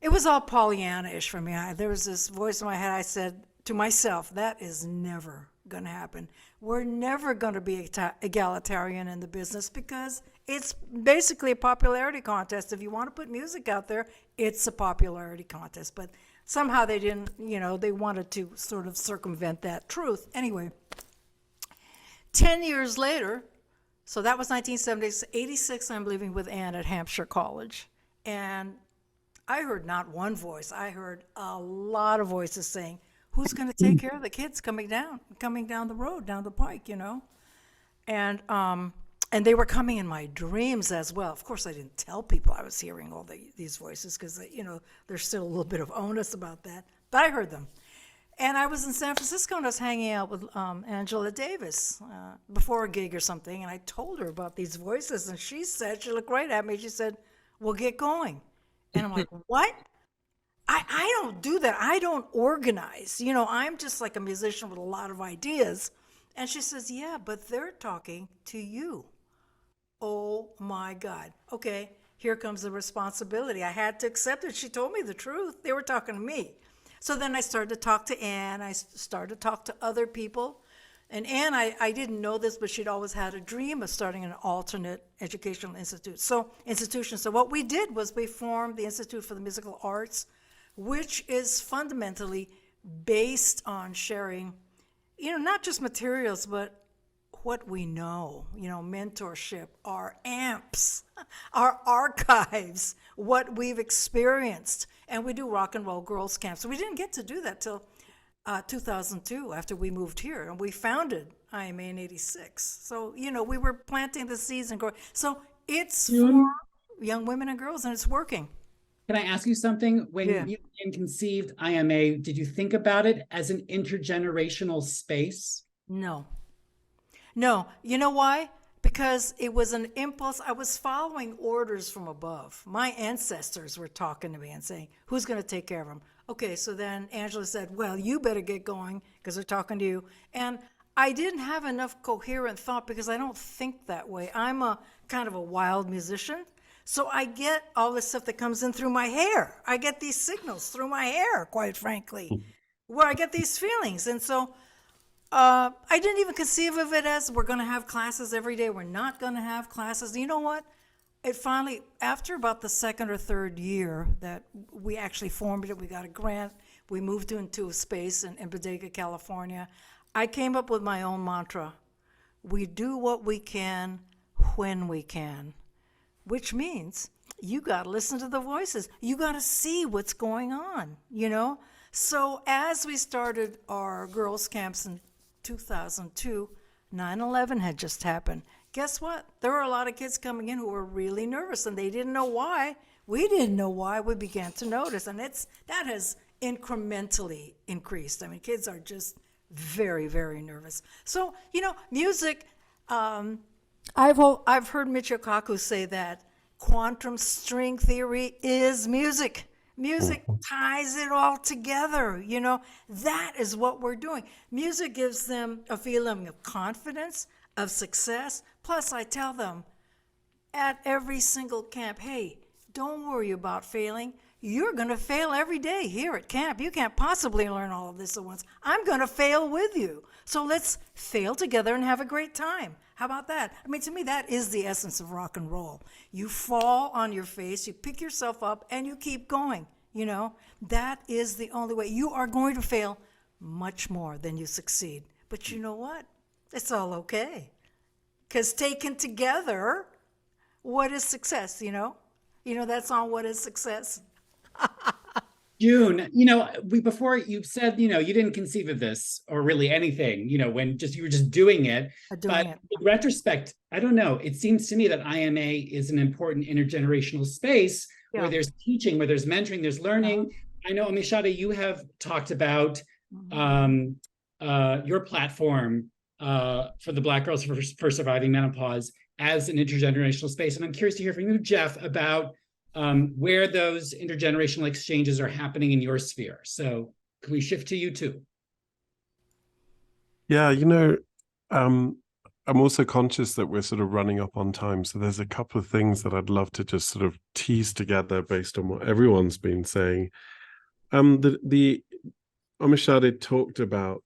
it was all Pollyanna-ish for me. There was this voice in my head. I said, to myself, that is never going to happen. We're never going to be egalitarian in the business because it's basically a popularity contest. If you want to put music out there, it's a popularity contest. But somehow they didn't, they wanted to sort of circumvent that truth. Anyway, 10 years later, so that was 1986, I'm living with Ann at Hampshire College. And I heard not one voice, I heard a lot of voices saying, who's going to take care of the kids coming down the road, down the pike, And they were coming in my dreams as well. Of course, I didn't tell people I was hearing all these voices because, there's still a little bit of onus about that. But I heard them. And I was in San Francisco and I was hanging out with Angela Davis before a gig or something. And I told her about these voices. And she looked right at me. She said, well, get going. And I'm like, what? I don't do that. I don't organize. I'm just like a musician with a lot of ideas. And she says, yeah, but they're talking to you. Oh my God. Okay, here comes the responsibility. I had to accept it. She told me the truth. They were talking to me. So then I started to talk to Ann. I started to talk to other people. And Ann, I didn't know this, but she'd always had a dream of starting an alternate educational institution. So what we did was we formed the Institute for the Musical Arts, which is fundamentally based on sharing, not just materials, but what we know, mentorship, our amps, our archives, what we've experienced. And we do rock and roll girls camps. So we didn't get to do that till 2002 after we moved here. And we founded IMA in 86. So, we were planting the seeds and growing. So it's for young women and girls and it's working. Can I ask you something? When you conceived IMA, did you think about it as an intergenerational space? No. You know why? Because it was an impulse. I was following orders from above. My ancestors were talking to me and saying, who's going to take care of them? Okay, so then Angela said, well, you better get going because they're talking to you. And I didn't have enough coherent thought because I don't think that way. I'm a kind of a wild musician. So I get all this stuff that comes in through my hair. I get these signals through my hair, quite frankly, where I get these feelings. And so I didn't even conceive of it as we're going to have classes every day. We're not going to have classes. You know what? It finally, after about the second or third year that we actually formed it, we got a grant, we moved into a space in Bodega, California. I came up with my own mantra. We do what we can when we can. Which means you got to listen to the voices. You got to see what's going on, So as we started our girls' camps in 2002, 9/11 had just happened. Guess what? There were a lot of kids coming in who were really nervous, and they didn't know why. We didn't know why. We began to notice, and that has incrementally increased. I mean, kids are just very, very nervous. So, music... I've heard Michio Kaku say that quantum string theory is music. Music ties it all together, That is what we're doing. Music gives them a feeling of confidence, of success. Plus, I tell them at every single camp, hey, don't worry about failing. You're going to fail every day here at camp. You can't possibly learn all of this at once. I'm going to fail with you. So let's fail together and have a great time. How about that? I mean, to me, that is the essence of rock and roll. You fall on your face, you pick yourself up, and you keep going. That is the only way. You are going to fail much more than you succeed. But you know what? It's all okay. Because taken together, what is success, That's on what is success. June, before you said, you didn't conceive of this or really anything, when you were just doing it. But in retrospect, I don't know. It seems to me that IMA is an important intergenerational space where there's teaching, where there's mentoring, there's learning. I know, Omisade, you have talked about your platform for the Black Girls for Surviving Menopause as an intergenerational space. And I'm curious to hear from you, Jeff, about where those intergenerational exchanges are happening in your sphere. So can we shift to you too? Yeah, I'm also conscious that we're sort of running up on time. So there's a couple of things that I'd love to just sort of tease together based on what everyone's been saying. The Omisade talked about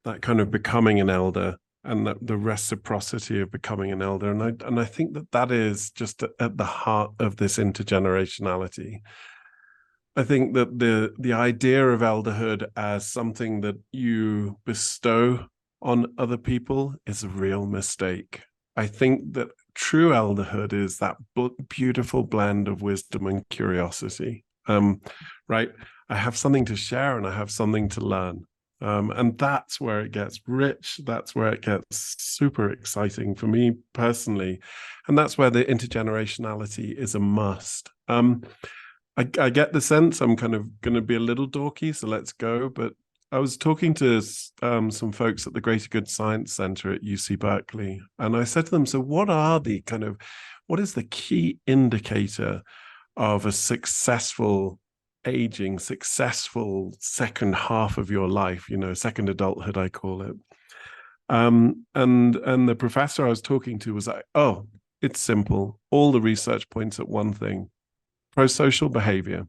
that kind of becoming an elder and the reciprocity of becoming an elder. And I think that is just at the heart of this intergenerationality. I think that the idea of elderhood as something that you bestow on other people is a real mistake. I think that true elderhood is that beautiful blend of wisdom and curiosity. Right? I have something to share and I have something to learn. And that's where it gets rich. That's where it gets super exciting for me personally. And that's where the intergenerationality is a must. I get the sense I'm kind of going to be a little dorky, so let's go. But I was talking to some folks at the Greater Good Science Center at UC Berkeley, and I said to them, so what is the key indicator of a successful aging, successful second half of your life, second adulthood, I call it. And the professor I was talking to was like, oh, it's simple. All the research points at one thing: prosocial behavior,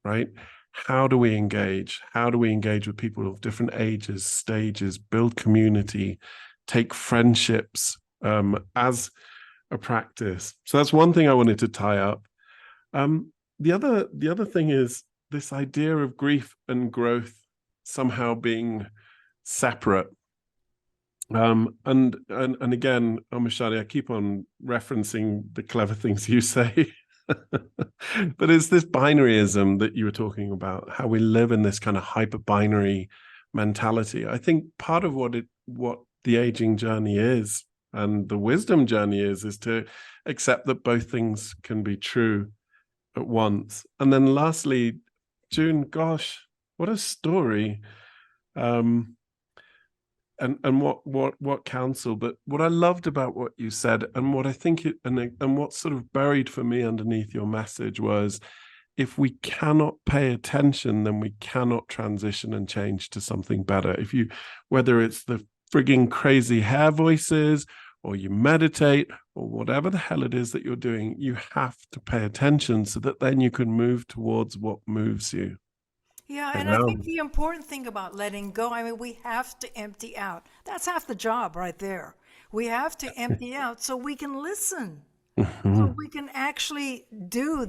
right? How do we engage? How do we engage with people of different ages, stages, build community, take friendships as a practice? So that's one thing I wanted to tie up. The other thing is this idea of grief and growth somehow being separate. And again, Omisade, I keep on referencing the clever things you say. But it's this binaryism that you were talking about, how we live in this kind of hyper binary mentality. I think part of what the aging journey is and the wisdom journey is to accept that both things can be true at once. And then lastly, June, gosh, what a story. And what counsel, but what I loved about what you said and what I think and what sort of buried for me underneath your message was, if we cannot pay attention, then we cannot transition and change to something better. Whether it's the frigging crazy hair voices or you meditate or whatever the hell it is that you're doing, you have to pay attention so that then you can move towards what moves you. Yeah, and I think the important thing about letting go, I mean, we have to empty out. That's half the job right there. We have to empty out so we can listen, so we can actually do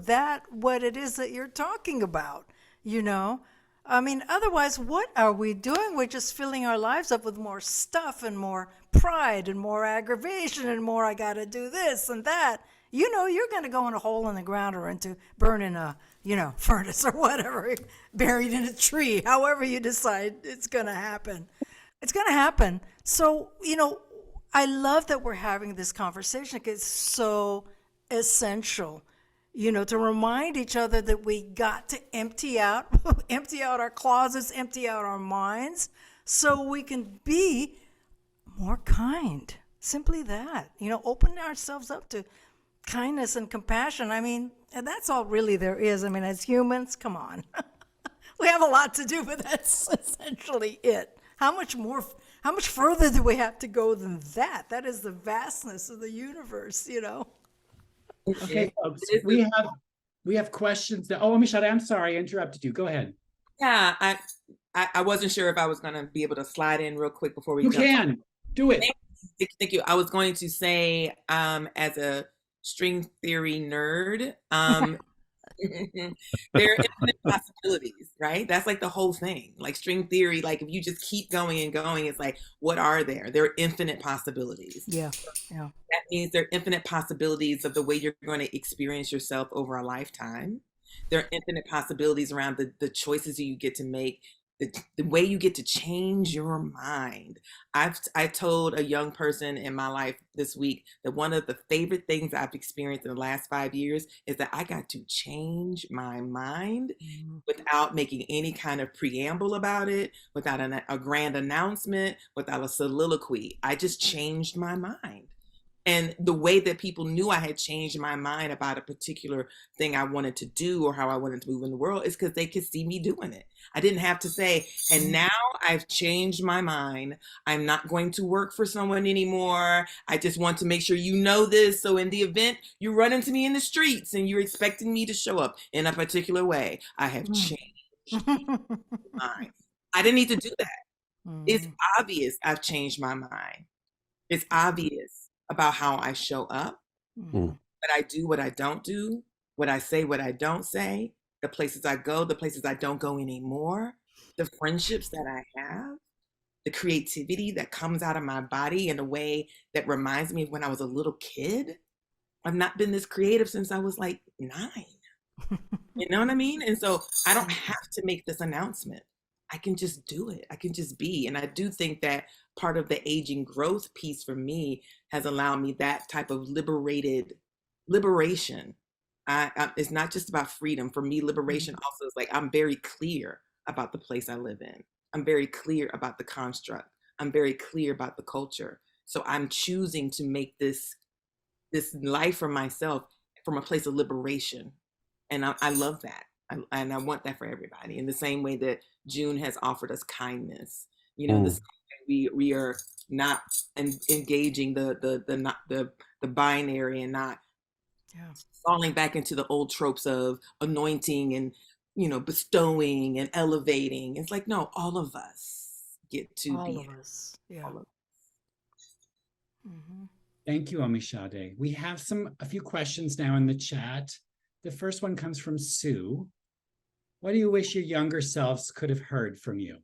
what it is that you're talking about, I mean, otherwise, what are we doing? We're just filling our lives up with more stuff and more pride and more aggravation and more, I got to do this and that. You're going to go in a hole in the ground or burn in a, furnace or whatever, buried in a tree, however you decide it's going to happen. It's going to happen. So, I love that we're having this conversation because it's so essential, to remind each other that we got to empty out our closets, empty out our minds so we can be more kind. Simply that, open ourselves up to kindness and compassion. I mean, and that's all really there is. I mean, as humans, come on. We have a lot to do, but that's essentially it. How much further do we have to go than that? That is the vastness of the universe, Okay, folks, we have questions now. Oh, Omisade, I'm sorry, I interrupted you. Go ahead. Yeah, I wasn't sure if I was going to be able to slide in real quick before we You can. Do it. Thank you. I was going to say, as a string theory nerd, there are infinite possibilities, right? That's like the whole thing. Like string theory, like if you just keep going and going, it's like, what are there? There are infinite possibilities. Yeah. That means there are infinite possibilities of the way you're going to experience yourself over a lifetime. There are infinite possibilities around the choices you get to make, the way you get to change your mind. I told a young person in my life this week that one of the favorite things I've experienced in the last 5 years is that I got to change my mind without making any kind of preamble about it, without a grand announcement, without a soliloquy. I just changed my mind. And the way that people knew I had changed my mind about a particular thing I wanted to do or how I wanted to move in the world is because they could see me doing it. I didn't have to say, and now I've changed my mind. I'm not going to work for someone anymore. I just want to make sure you know this. So in the event you run into me in the streets and you're expecting me to show up in a particular way, I have changed my mind. I didn't need to do that. It's Mhm. obvious I've changed my mind. It's obvious about how I show up, Mhm. what I do, what I don't do, what I say, what I don't say, the places I go, the places I don't go anymore, the friendships that I have, the creativity that comes out of my body in a way that reminds me of when I was a little kid. I've not been this creative since I was like 9. You know what I mean? And so I don't have to make this announcement. I can just do it. I can just be. And I do think that part of the aging growth piece for me has allowed me that type of liberation. It's not just about freedom. For me, liberation also is like I'm very clear about the place I live in. I'm very clear about the construct. I'm very clear about the culture. So I'm choosing to make this life for myself from a place of liberation. And I love that. And I want that for everybody. In the same way that June has offered us kindness, you know, this we are not engaging the binary and not Yeah. falling back into the old tropes of anointing and bestowing and elevating. It's like, no, all of us get to All be of us. Yeah. all of Mhm. Thank you, Omisade. We have a few questions now in the chat. The first one comes from Sue. What do you wish your younger selves could have heard from you?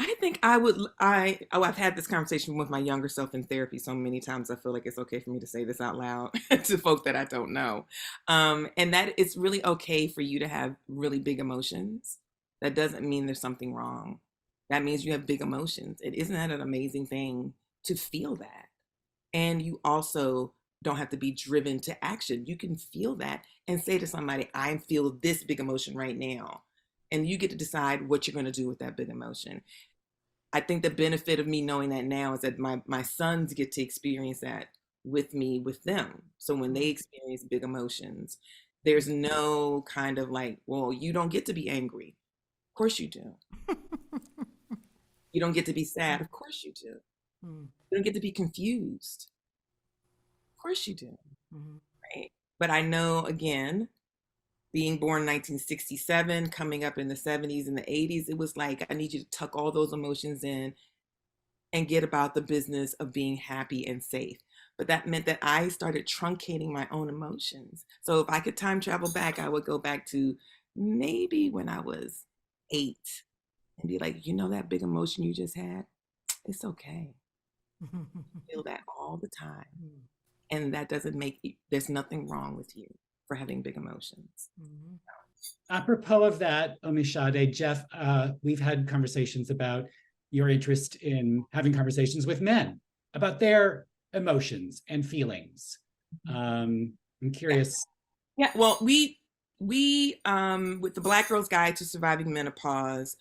I think I've had this conversation with my younger self in therapy so many times. I feel like it's okay for me to say this out loud to folk that I don't know. And that it's really okay for you to have really big emotions. That doesn't mean there's something wrong. That means you have big emotions. It isn't that an amazing thing to feel that? And you also don't have to be driven to action. You can feel that and say to somebody, I feel this big emotion right now. And you get to decide what you're going to do with that big emotion. I think the benefit of me knowing that now is that my sons get to experience that with me, with them. So when they experience big emotions, there's no kind of like, well, you don't get to be angry. Of course you do. You don't get to be sad. Of course you do. Mm. You don't get to be confused. Of course you do. Mhm. Right. But I know, again, being born 1967, coming up in the 70s and the 80s, it was like, I need you to tuck all those emotions in and get about the business of being happy and safe. But that meant that I started truncating my own emotions. So if I could time travel back, I would go back to maybe when I was 8 and be like, that big emotion you just had? It's okay. Feel that all the time. And that doesn't make you, there's nothing wrong with you for having big emotions. Mhm. Apropos of that, Omisade, Jeff, we've had conversations about your interest in having conversations with men about their emotions and feelings. I'm curious. Yeah, well, we with the Black Girl's Guide to Surviving Menopause,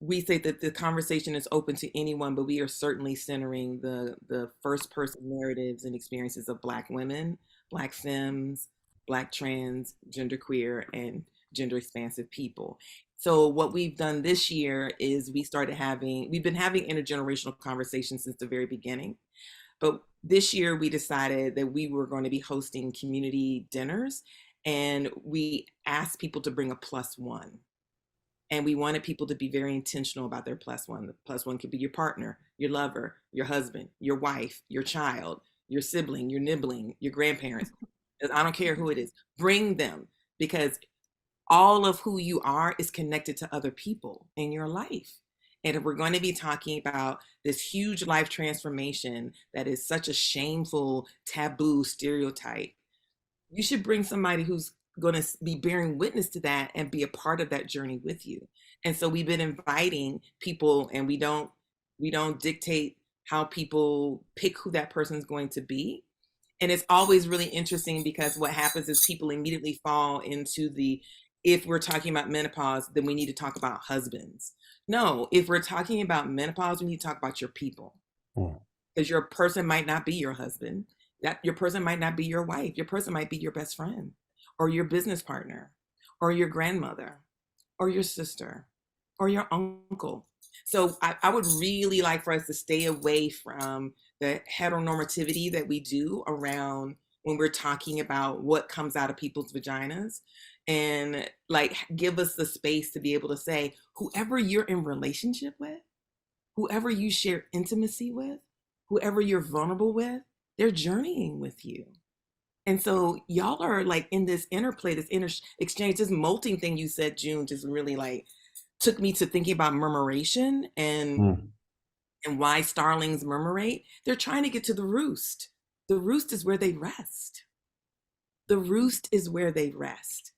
we say that the conversation is open to anyone, but we are certainly centering the first person narratives and experiences of Black women, Black femmes, Black trans, genderqueer, and gender expansive people. So what we've done this year is we've been having intergenerational conversations since the very beginning. But this year we decided that we were going to be hosting community dinners, and we asked people to bring a +1. And we wanted people to be very intentional about their +1. The +1 could be your partner, your lover, your husband, your wife, your child, your sibling, your nibbling, your grandparents. I don't care who it is. Bring them, because all of who you are is connected to other people in your life. And if we're going to be talking about this huge life transformation that is such a shameful, taboo stereotype, you should bring somebody who's going to be bearing witness to that and be a part of that journey with you. And so we've been inviting people, and we don't dictate how people pick who that person is going to be. And it's always really interesting because what happens is people immediately fall into if we're talking about menopause, then we need to talk about husbands. No, if we're talking about menopause, we need to talk about your people. Because your person might not be your husband. That your person might not be your wife. Your person might be your best friend, or your business partner, or your grandmother, or your sister, or your uncle. So I would really like for us to stay away from the heteronormativity that we do around when we're talking about what comes out of people's vaginas, and like give us the space to be able to say, whoever you're in relationship with, whoever you share intimacy with, whoever you're vulnerable with, they're journeying with you. And so y'all are like in this interplay, this exchange, this molting thing you said, June, just really like took me to thinking about murmuration and why starlings murmurate. They're trying to get to the roost. The roost is where they rest. The roost is where they rest.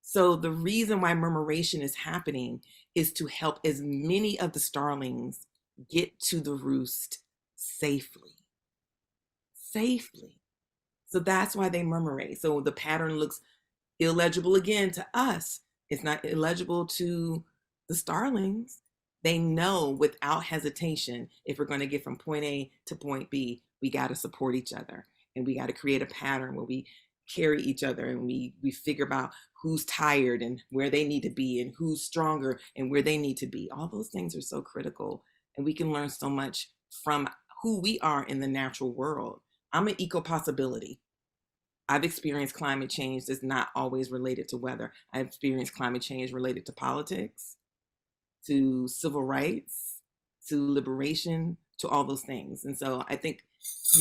So the reason why murmuration is happening is to help as many of the starlings get to the roost safely. Safely. So that's why they murmurate. So the pattern looks illegible again to us. It's not illegible to the starlings. They know without hesitation, if we're going to get from point A to point B, we got to support each other. And we got to create a pattern where we carry each other, and we figure out who's tired and where they need to be, and who's stronger and where they need to be. All those things are so critical, and we can learn so much from who we are in the natural world. I'm an eco possibility. I've experienced climate change that's not always related to weather. I've experienced climate change related to politics, to civil rights, to liberation, to all those things. And so I think,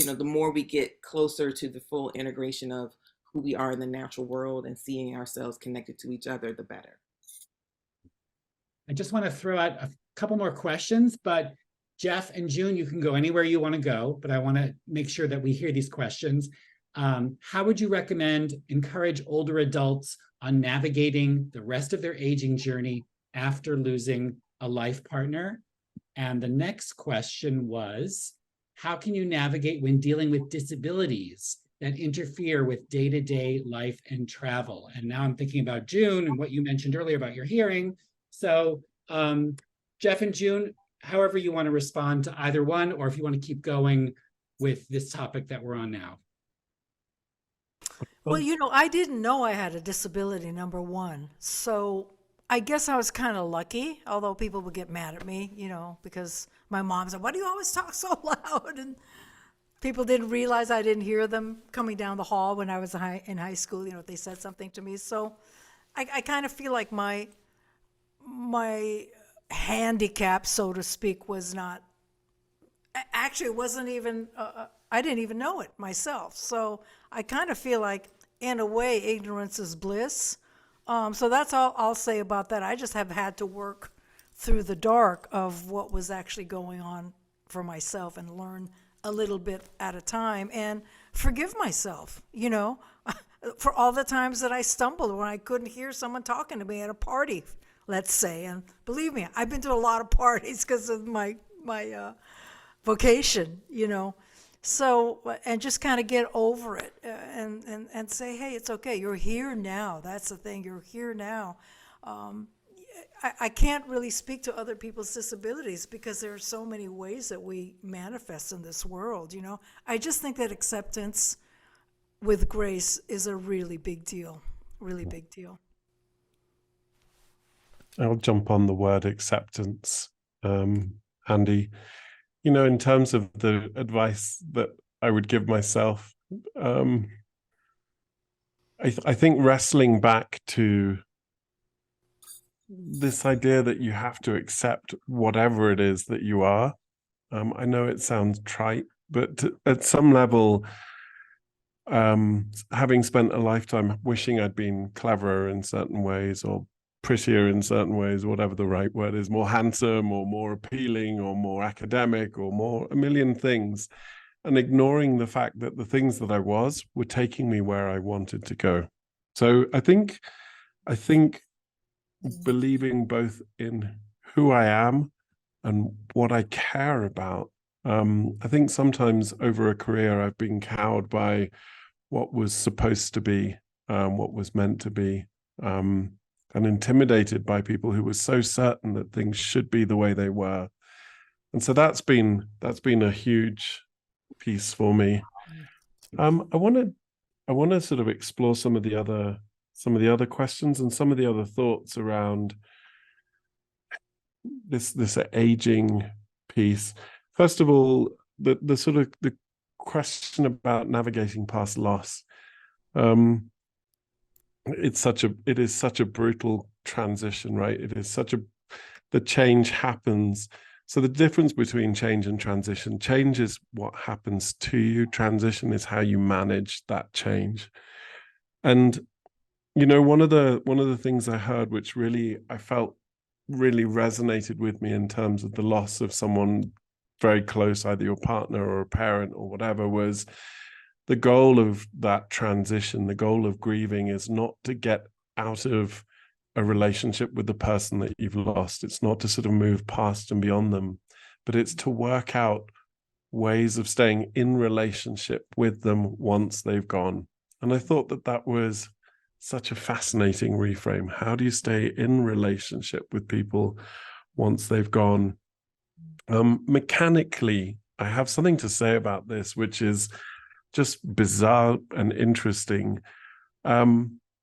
the more we get closer to the full integration of who we are in the natural world and seeing ourselves connected to each other, the better. I just want to throw out a couple more questions, but Jeff and June, you can go anywhere you want to go, but I want to make sure that we hear these questions. How would you recommend encourage older adults on navigating the rest of their aging journey after losing a life partner? And the next question was, how can you navigate when dealing with disabilities that interfere with day-to-day life and travel? And now I'm thinking about June and what you mentioned earlier about your hearing. So Jeff and June, however you want to respond to either one, or if you want to keep going with this topic that we're on now. Well, I didn't know I had a disability, number one. So I guess I was kind of lucky, although people would get mad at me, because my mom said, "Why do you always talk so loud?" And people didn't realize I didn't hear them coming down the hall when I was in high school, if they said something to me. So I kind of feel like my handicap, so to speak, was not, actually it wasn't even, I didn't even know it myself. So I kind of feel like, in a way, ignorance is bliss. So that's all I'll say about that. I just have had to work through the dark of what was actually going on for myself and learn a little bit at a time and forgive myself, for all the times that I stumbled when I couldn't hear someone talking to me at a party, let's say. And believe me, I've been to a lot of parties because of my vocation, So, and just kind of get over it and say, hey, it's okay. You're here now. That's the thing. You're here now. I can't really speak to other people's disabilities because there are so many ways that we manifest in this world, I just think that acceptance with grace is a really big deal, really big deal. I'll jump on the word acceptance, Andy. In terms of the advice that I would give myself, I think wrestling back to this idea that you have to accept whatever it is that you are. I know it sounds trite, but at some level, having spent a lifetime wishing I'd been cleverer in certain ways or prettier in certain ways, whatever the right word is, more handsome or more appealing or more academic or more a million things, and ignoring the fact that the things that I was were taking me where I wanted to go. So I think believing both in who I am and what I care about. I think sometimes over a career I've been cowed by what was supposed to be, what was meant to be, and intimidated by people who were so certain that things should be the way they were. And so that's been a huge piece for me. I want to sort of explore some of the other questions and some of the other thoughts around this aging piece. First of all, the sort of the question about navigating past loss. It is such a brutal transition, right? The change happens. So the difference between change and transition, change is what happens to you. Transition is how you manage that change. And one of the things I heard, which really I felt really resonated with me in terms of the loss of someone very close, either your partner or a parent or whatever, was the goal of that transition, the goal of grieving is not to get out of a relationship with the person that you've lost. It's not to sort of move past and beyond them, but it's to work out ways of staying in relationship with them once they've gone. And I thought that that was such a fascinating reframe. How do you stay in relationship with people once they've gone? Mechanically, I have something to say about this, which is just bizarre and interesting.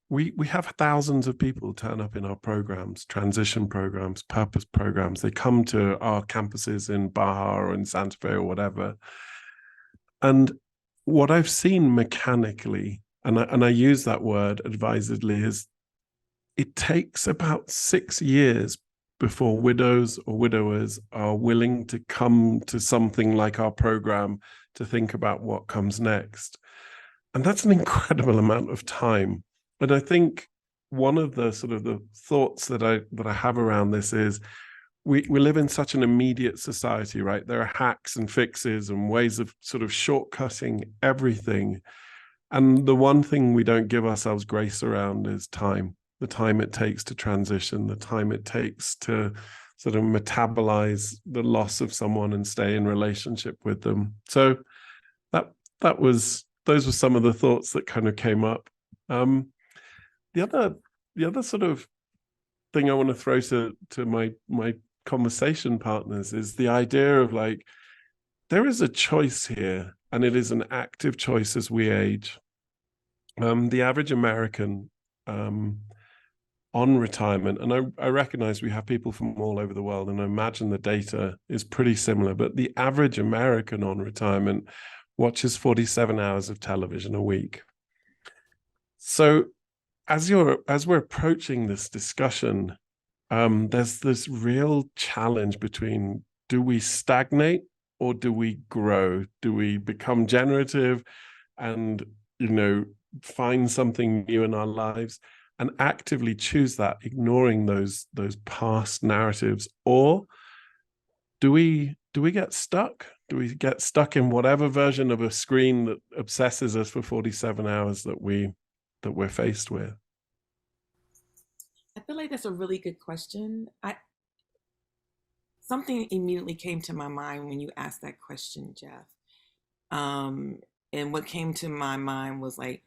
We have thousands of people turn up in our programs, transition programs, purpose programs. They come to our campuses in Baja or in Santa Fe or whatever. And what I've seen mechanically, and I use that word advisedly, is it takes about 6 years before widows or widowers are willing to come to something like our program to think about what comes next. And that's an incredible amount of time. But I think one of the sort of the thoughts that I have around this is we live in such an immediate society, right? There are hacks and fixes and ways of sort of shortcutting everything. And the one thing we don't give ourselves grace around is time, the time it takes to transition, the time it takes to sort of metabolize the loss of someone and stay in relationship with them. So those were some of the thoughts that kind of came up. The other sort of thing I want to throw to my conversation partners is the idea of like, there is a choice here, and it is an active choice as we age. The average American on retirement, and I recognize we have people from all over the world, and I imagine the data is pretty similar, but the average American on retirement watches 47 hours of television a week. So as we're approaching this discussion, there's this real challenge between, do we stagnate or do we grow? Do we become generative and, find something new in our lives and actively choose that, ignoring those past narratives? Or do we get stuck? Do we get stuck in whatever version of a screen that obsesses us for 47 hours that we're faced with? I feel like that's a really good question. Something immediately came to my mind when you asked that question, Jeff. And what came to my mind was like,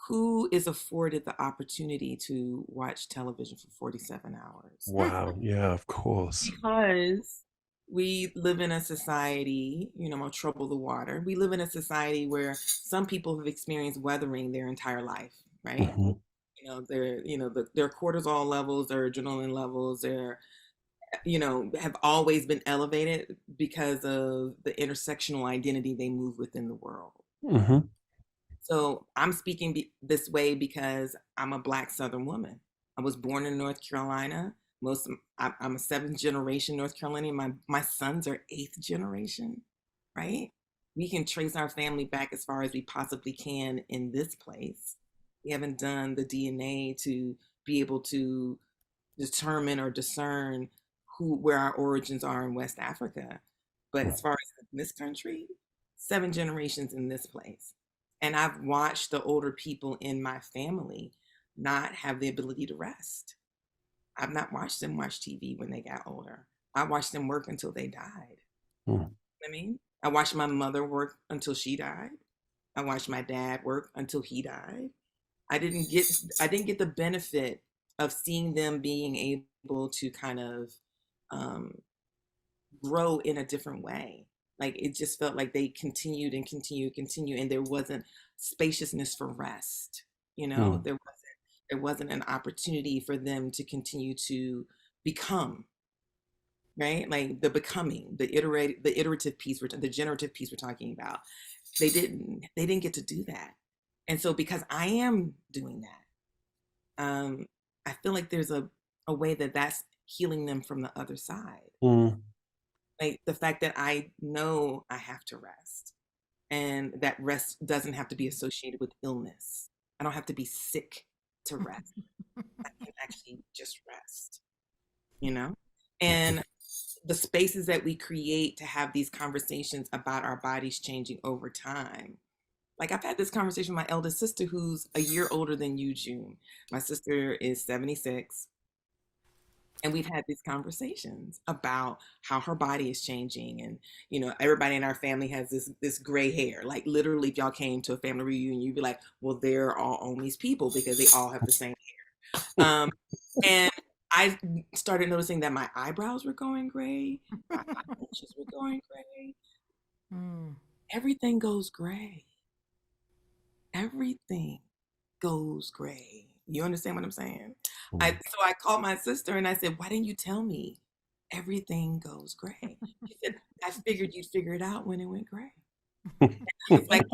who is afforded the opportunity to watch television for 47 hours? Wow. Yeah, of course. Because we live in a society, I'll trouble the water. We live in a society where some people have experienced weathering their entire life, right? Mm-hmm. Their cortisol levels, their adrenaline levels, have always been elevated because of the intersectional identity they move within the world. Mm-hmm. So I'm speaking this way because I'm a Black Southern woman. I was born in North Carolina. I'm a 7th generation North Carolinian. My sons are 8th generation, right? We can trace our family back as far as we possibly can in this place. We haven't done the DNA to be able to determine or discern where our origins are in West Africa. But as far as this country, 7 generations in this place. And I've watched the older people in my family not have the ability to rest. I've not watched them watch TV when they got older. I watched them work until they died. I watched my mother work until she died. I watched my dad work until he died. I didn't get the benefit of seeing them being able to kind of grow in a different way. Like, it just felt like they continued, and there wasn't spaciousness for rest. There wasn't an opportunity for them to continue to become, right? Like the becoming, the iterative piece, the generative piece we're talking about. They didn't get to do that. And so because I am doing that, I feel like there's a way that that's healing them from the other side. Mm. Like the fact that I know I have to rest, and that rest doesn't have to be associated with illness. I don't have to be sick to rest. I can actually just rest, you know? And the spaces that we create to have these conversations about our bodies changing over time. Like I've had this conversation with my eldest sister who's a year older than you, June. My sister is 76. And we've had these conversations about how her body is changing. And, you know, everybody in our family has this gray hair. Like literally, if y'all came to a family reunion, you'd be like, well, they're all Omi's people because they all have the same hair. And I started noticing that my eyebrows were going gray, my eyelashes were going gray. Everything goes gray. Everything goes gray. You understand what I'm saying? So I called my sister and I said, why didn't you tell me everything goes gray? She said, I figured you'd figure it out when it went gray. It's like,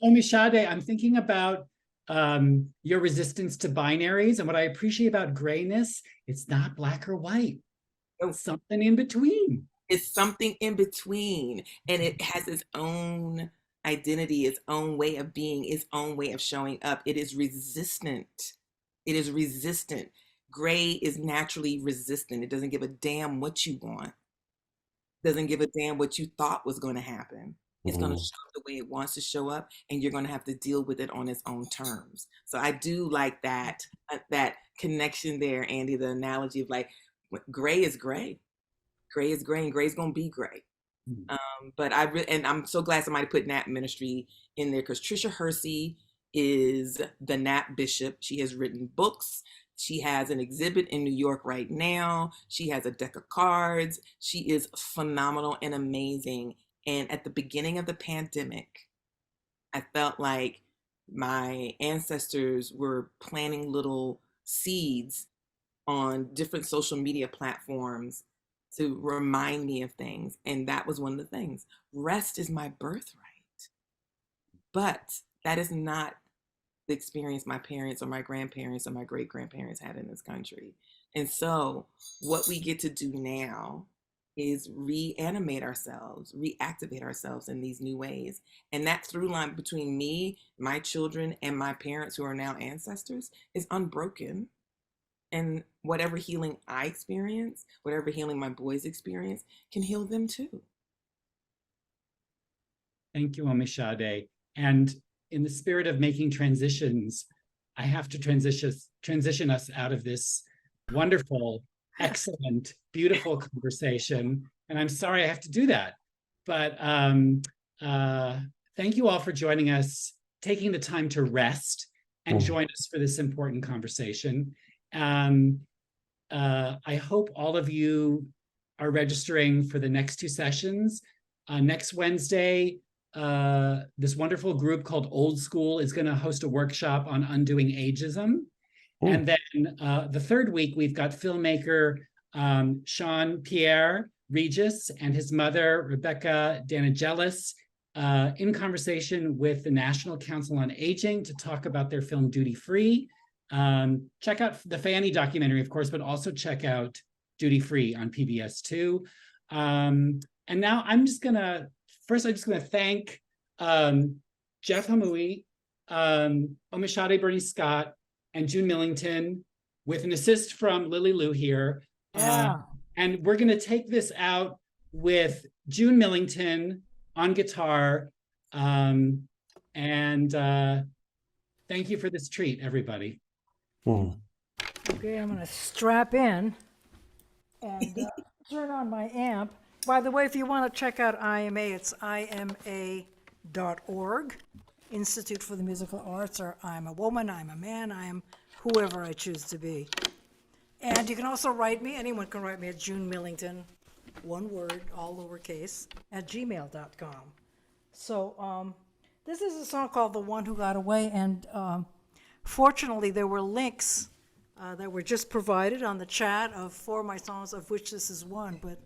Omisade, I'm thinking about your resistance to binaries, and what I appreciate about grayness, it's not black or white. It's something in between. It's something in between, and it has its own identity, its own way of being, its own way of showing up. It is resistant. It is resistant. Gray is naturally resistant. It doesn't give a damn what you want. Doesn't give a damn what you thought was going to happen. It's going to show up the way it wants to show up, and you're going to have to deal with it on its own terms. So I do like that connection there, Andy, the analogy of like, gray is gray. Gray is gray, and gray's going to be gray. But and I'm so glad somebody put Nap Ministry in there, because Trisha Hersey is the Nap Bishop. She has written books. She has an exhibit in New York right now. She has a deck of cards. She is phenomenal and amazing. And at the beginning of the pandemic, I felt like my ancestors were planting little seeds on different social media platforms to remind me of things. And that was one of the things. Rest is my birthright. But that is not the experience my parents or my grandparents or my great-grandparents had in this country. And so what we get to do now is reanimate ourselves, reactivate ourselves in these new ways. And that through line between me, my children, and my parents who are now ancestors is unbroken. And whatever healing I experience, whatever healing my boys experience, can heal them too. Thank you, Omisade. And in the spirit of making transitions, I have to transition us out of this wonderful, excellent, beautiful conversation. And I'm sorry I have to do that. But thank you all for joining us, taking the time to rest and join us for this important conversation. I hope all of you are registering for the next two sessions. Next Wednesday, this wonderful group called Old School is going to host a workshop on undoing ageism. And then the third week, we've got filmmaker Sean Pierre Regis and his mother, Rebecca Danagelis, in conversation with the National Council on Aging to talk about their film Duty Free. Check out the Fanny documentary, of course, but also check out Duty Free on PBS2. And now I'm just going to thank Jeff Hamaoui, Omisade Burney-Scott, and June Millington, with an assist from Lily Lou here. And we're going to take this out with June Millington on guitar. And thank you for this treat, everybody. Okay, I'm going to strap in and turn on my amp. By the way, if you want to check out IMA, it's ima.org, Institute for the Musical Arts, or I'm a woman, I'm a man, I am whoever I choose to be. And you can also write me, anyone can write me at June Millington, one word, all lowercase, at gmail.com. So this is a song called The One Who Got Away, and fortunately there were links that were just provided on the chat of 4 of my songs, of which this is one. But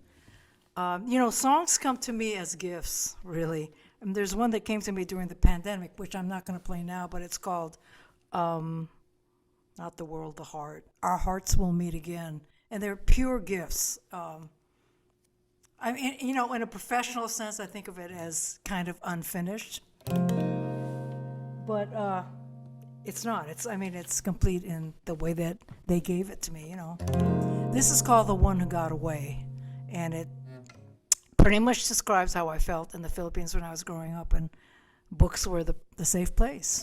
you know, songs come to me as gifts, really. And there's one that came to me during the pandemic, which I'm not going to play now, but it's called not the world, the heart. Our hearts will meet again. And they're pure gifts. I mean, you know, in a professional sense, I think of it as kind of unfinished. But it's not. I mean, it's complete in the way that they gave it to me, you know. This is called The One Who Got Away. And it pretty much describes how I felt in the Philippines when I was growing up, and books were the safe place.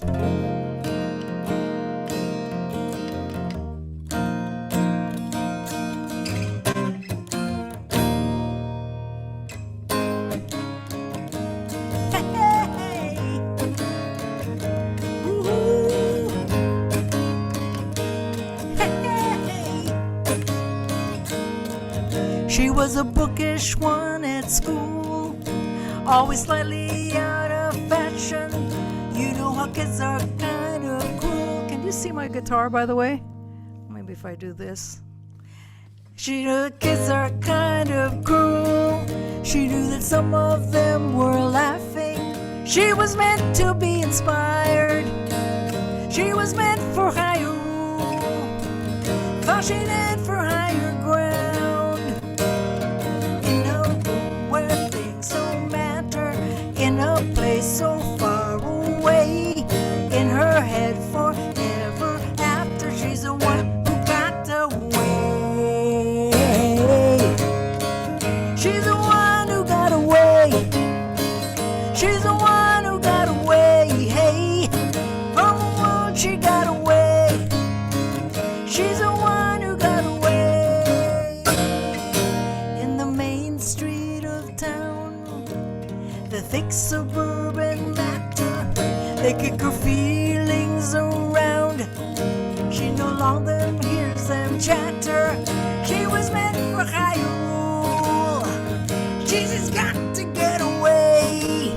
She was a bookish one at school, always slightly out of fashion. You know how kids are kind of cruel. Can you see my guitar, by the way? Maybe if I do this. She knew kids are kind of cruel. She knew that some of them were laughing. She was meant to be inspired. She was meant for higher rule. Thought she did for higher ground. In a place so far away, in her head forever after. She's the one who got away. She's the one who got away. She's the one who got away. Hey, from the world she got away. She's the one who got away. In the main street of town, the thick suburban matter, they kick her feelings around. She no longer hears them chatter. She was meant for higher rule. She's just got to get away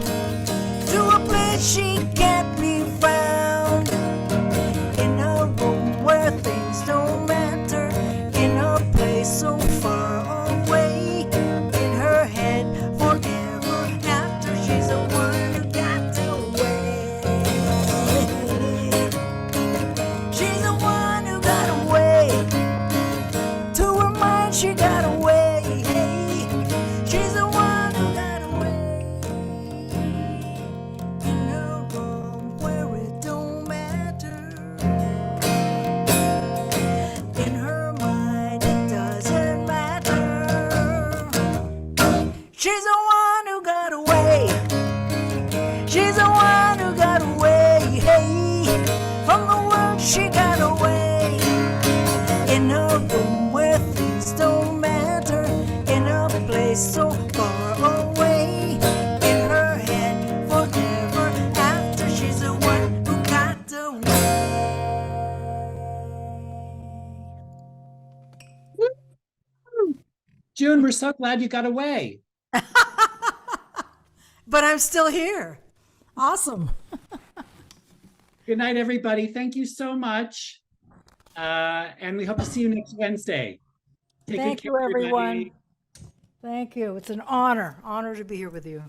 to a place she can't be found. In a room where things don't matter, in a place so far away, in her head forever after. She's the one who got away. She's the one who got away. To her mind she got away. She's the one who got away. In a room where it don't matter, in her mind it doesn't matter. She's the one who got away. She's the one who got away. Hey, from the world she got away. In a room where things don't matter, in a place so far away, in her head forever after. She's the one who got away. June, we're so glad you got away. But I'm still here. Awesome. Good night, everybody. Thank you so much. And we hope to see you next Wednesday. Take good Thank care, you, everyone. everybody. Thank you. It's an honor to be here with you.